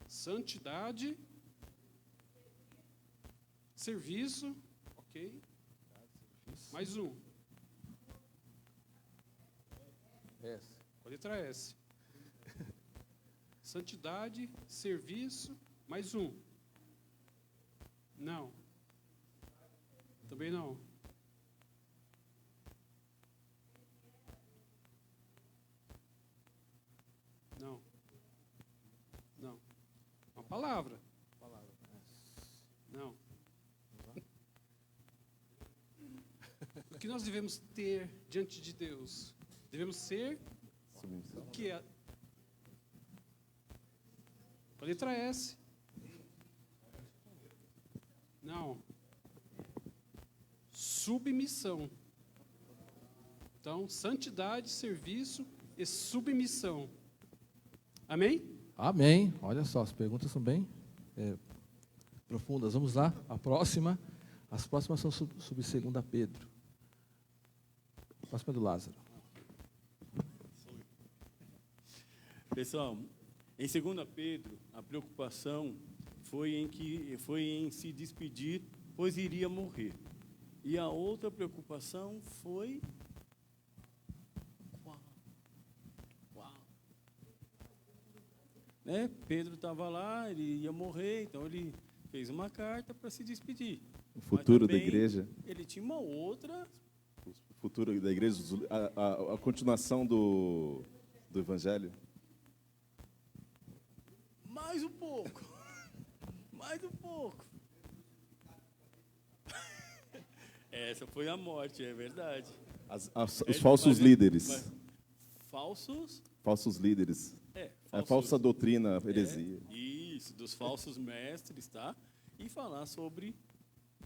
Santidade. Serviço. Ok. Mais um. S. Com a letra S. Santidade, serviço, mais um. Não. Também não. Não. Não. Uma palavra. Não. O que nós devemos ter diante de Deus? Devemos ser Submissão. o que é? A letra S. Não. Submissão. Então, santidade, serviço e submissão. Amém? Amém. Olha só, as perguntas são bem profundas. Vamos lá, a próxima. As próximas são sobre 2 Pedro. A próxima é do Lázaro. Pessoal, em 2 Pedro, a preocupação foi em se despedir, pois iria morrer. E a outra preocupação foi qual? Né? Pedro estava lá, ele ia morrer, então ele fez uma carta para se despedir. O futuro Mas da também igreja. Ele tinha uma outra. O futuro da igreja, a continuação do evangelho. Mais um pouco. Mais um pouco. Essa foi a morte, é verdade. Os falsos líderes. Falsos? Falsos líderes. A Falsos, falsa doutrina, heresia. Isso, dos falsos mestres, tá? E falar sobre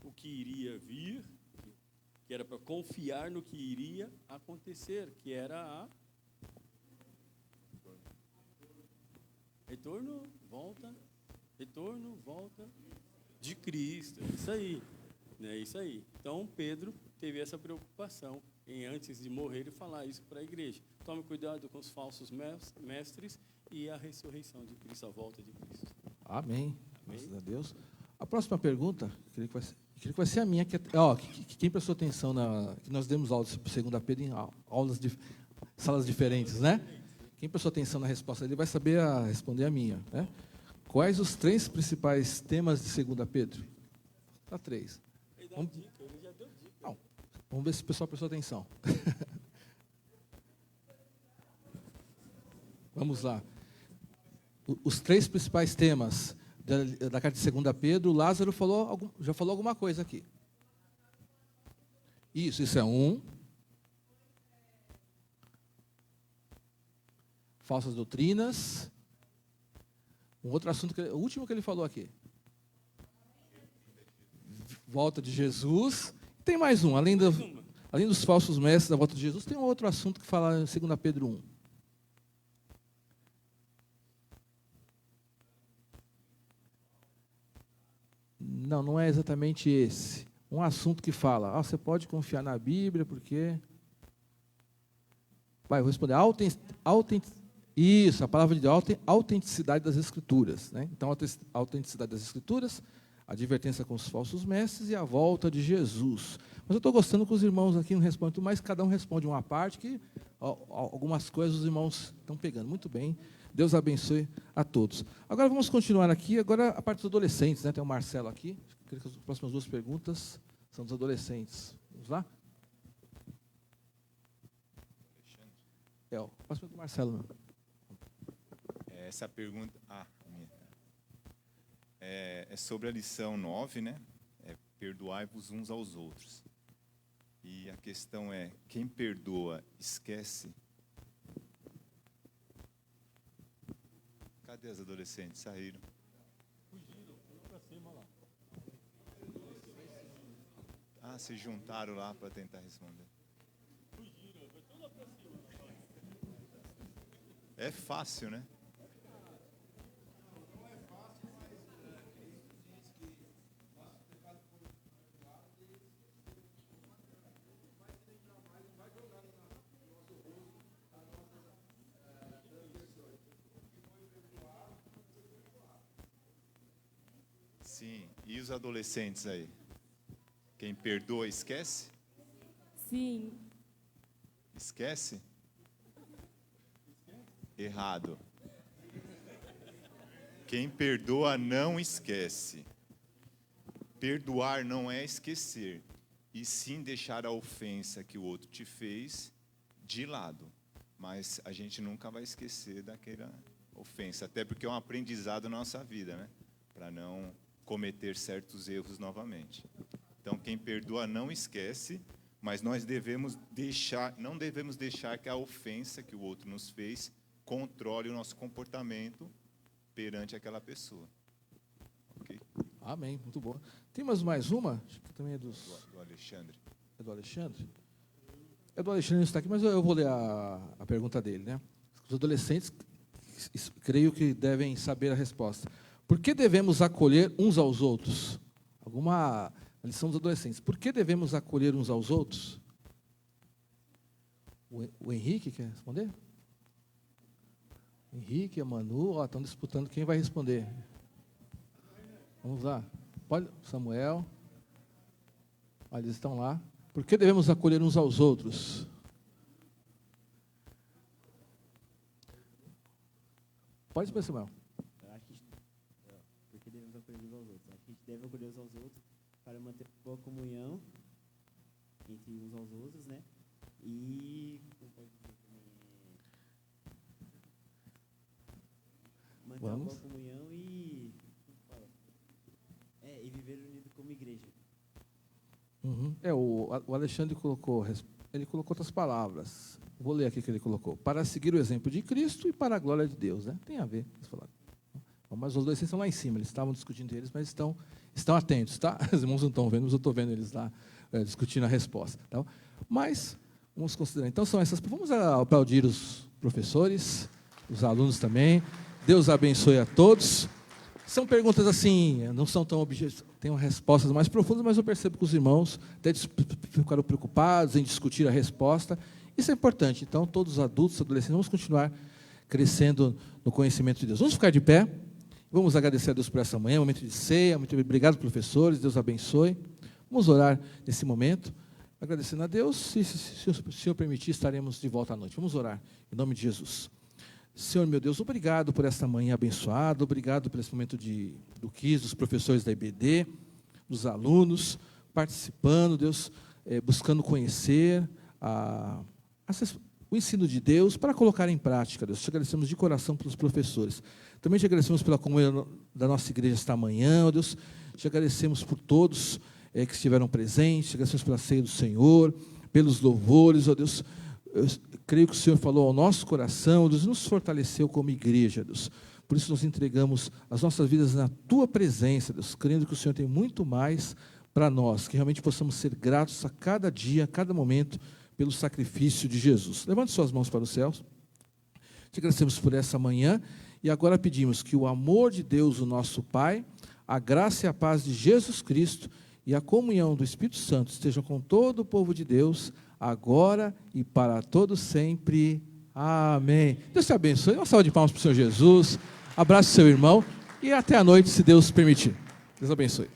o que iria vir, que era para confiar no que iria acontecer, que era a retorno, volta de Cristo. É isso aí. É isso aí. Então, Pedro teve essa preocupação em, antes de morrer, e falar isso para a igreja. Tome cuidado com os falsos mestres e a ressurreição de Cristo, a volta de Cristo. Amém. Amém. Graças a Deus. A próxima pergunta, creio que vai ser a minha. Quem prestou atenção que nós demos aulas sobre 2 Pedro em aulas de salas diferentes, né? Quem prestou atenção na resposta dele vai saber responder a minha, né? Quais os 3 principais temas de 2 Pedro? Tá 3. Não, vamos ver se o pessoal prestou atenção. Vamos lá. Os 3 principais temas da carta de 2 Pedro, Lázaro já falou alguma coisa aqui. Isso é um. Falsas doutrinas. Um outro assunto, o último que ele falou aqui. Volta de Jesus. Tem mais um, além dos falsos mestres da volta de Jesus, tem um outro assunto que fala em 2 Pedro 1. Não é exatamente esse. Um assunto que fala, você pode confiar na Bíblia, porque... eu vou responder. Isso, a palavra de Deus, autenticidade das Escrituras. Né? Então, a autenticidade das Escrituras, a advertência com os falsos mestres e a volta de Jesus. Mas eu estou gostando que os irmãos aqui não respondem, mas cada um responde uma parte, que algumas coisas os irmãos estão pegando. Muito bem. Deus abençoe a todos. Agora vamos continuar aqui, agora a parte dos adolescentes, né? Tem o Marcelo aqui. Creio que as próximas 2 perguntas são dos adolescentes. Vamos lá? A próxima é do Marcelo. Meu. Essa pergunta é sobre a lição 9, né? Perdoai-vos uns aos outros. E a questão é, quem perdoa, esquece? Cadê as adolescentes? Saíram. Fugiram, foram para cima lá. Se juntaram lá para tentar responder. Fugiram, foi tudo lá para cima. É fácil, né? Sim. E os adolescentes aí? Quem perdoa, esquece? Sim. Esquece? Errado. Quem perdoa não esquece. Perdoar não é esquecer, e sim deixar a ofensa que o outro te fez de lado. Mas a gente nunca vai esquecer daquela ofensa, até porque é um aprendizado na nossa vida, né? Para não cometer certos erros novamente. Então, quem perdoa não esquece, mas nós não devemos deixar que a ofensa que o outro nos fez controle o nosso comportamento perante aquela pessoa. Ok? Amém, muito bom. Tem mais uma? Acho que também é do Alexandre. É do Alexandre? É do Alexandre, não está aqui, mas eu vou ler a pergunta dele, né? Os adolescentes, creio que devem saber a resposta. Por que devemos acolher uns aos outros? Alguma lição dos adolescentes. Por que devemos acolher uns aos outros? O Henrique quer responder? Henrique e a Manu, estão disputando quem vai responder. Vamos lá. Pode, Samuel. Eles estão lá. Por que devemos acolher uns aos outros? Pode responder, Samuel. Porque devemos acolher uns aos outros. A gente deve acolher uns aos outros para manter boa comunhão entre uns aos outros, né? E manter uma boa comunhão e viver unido como igreja. Uhum. O Alexandre colocou outras palavras. Vou ler aqui o que ele colocou. Para seguir o exemplo de Cristo e para a glória de Deus, né? Tem a ver. Mas os dois estão lá em cima, eles estavam discutindo eles, mas estão atentos, tá? Os irmãos não estão vendo, mas eu estou vendo eles lá discutindo a resposta. Tá? Mas, vamos considerar. Então, são essas. Vamos aplaudir os professores, os alunos também. Deus abençoe a todos. São perguntas assim, não são tão objetivas, tem respostas mais profundas, mas eu percebo que os irmãos até ficaram preocupados em discutir a resposta. Isso é importante. Então, todos os adultos, adolescentes, vamos continuar crescendo no conhecimento de Deus. Vamos ficar de pé. Vamos agradecer a Deus por essa manhã, momento de ceia. Muito obrigado, professores. Deus abençoe. Vamos orar nesse momento, agradecendo a Deus. Se o Senhor permitir, estaremos de volta à noite. Vamos orar, em nome de Jesus. Senhor, meu Deus, obrigado por esta manhã abençoada, obrigado por esse momento do quiz, dos professores da IBD, dos alunos, participando, Deus, buscando conhecer o ensino de Deus para colocar em prática, Deus. Te agradecemos de coração pelos professores. Também te agradecemos pela comunhão da nossa igreja esta manhã, ó Deus. Te agradecemos por todos que estiveram presentes, te agradecemos pela ceia do Senhor, pelos louvores, ó Deus. Eu creio que o Senhor falou ao nosso coração, Deus, nos fortaleceu como igreja, Deus. Por isso nós entregamos as nossas vidas na Tua presença, Deus, crendo que o Senhor tem muito mais para nós, que realmente possamos ser gratos a cada dia, a cada momento, pelo sacrifício de Jesus. Levante suas mãos para os céus. Te agradecemos por essa manhã e agora pedimos que o amor de Deus, o nosso Pai, a graça e a paz de Jesus Cristo e a comunhão do Espírito Santo estejam com todo o povo de Deus, agora e para todo sempre. Amém. Deus te abençoe. Uma salva de palmas para o Senhor Jesus. Abraço seu irmão e até a noite, se Deus permitir. Deus abençoe.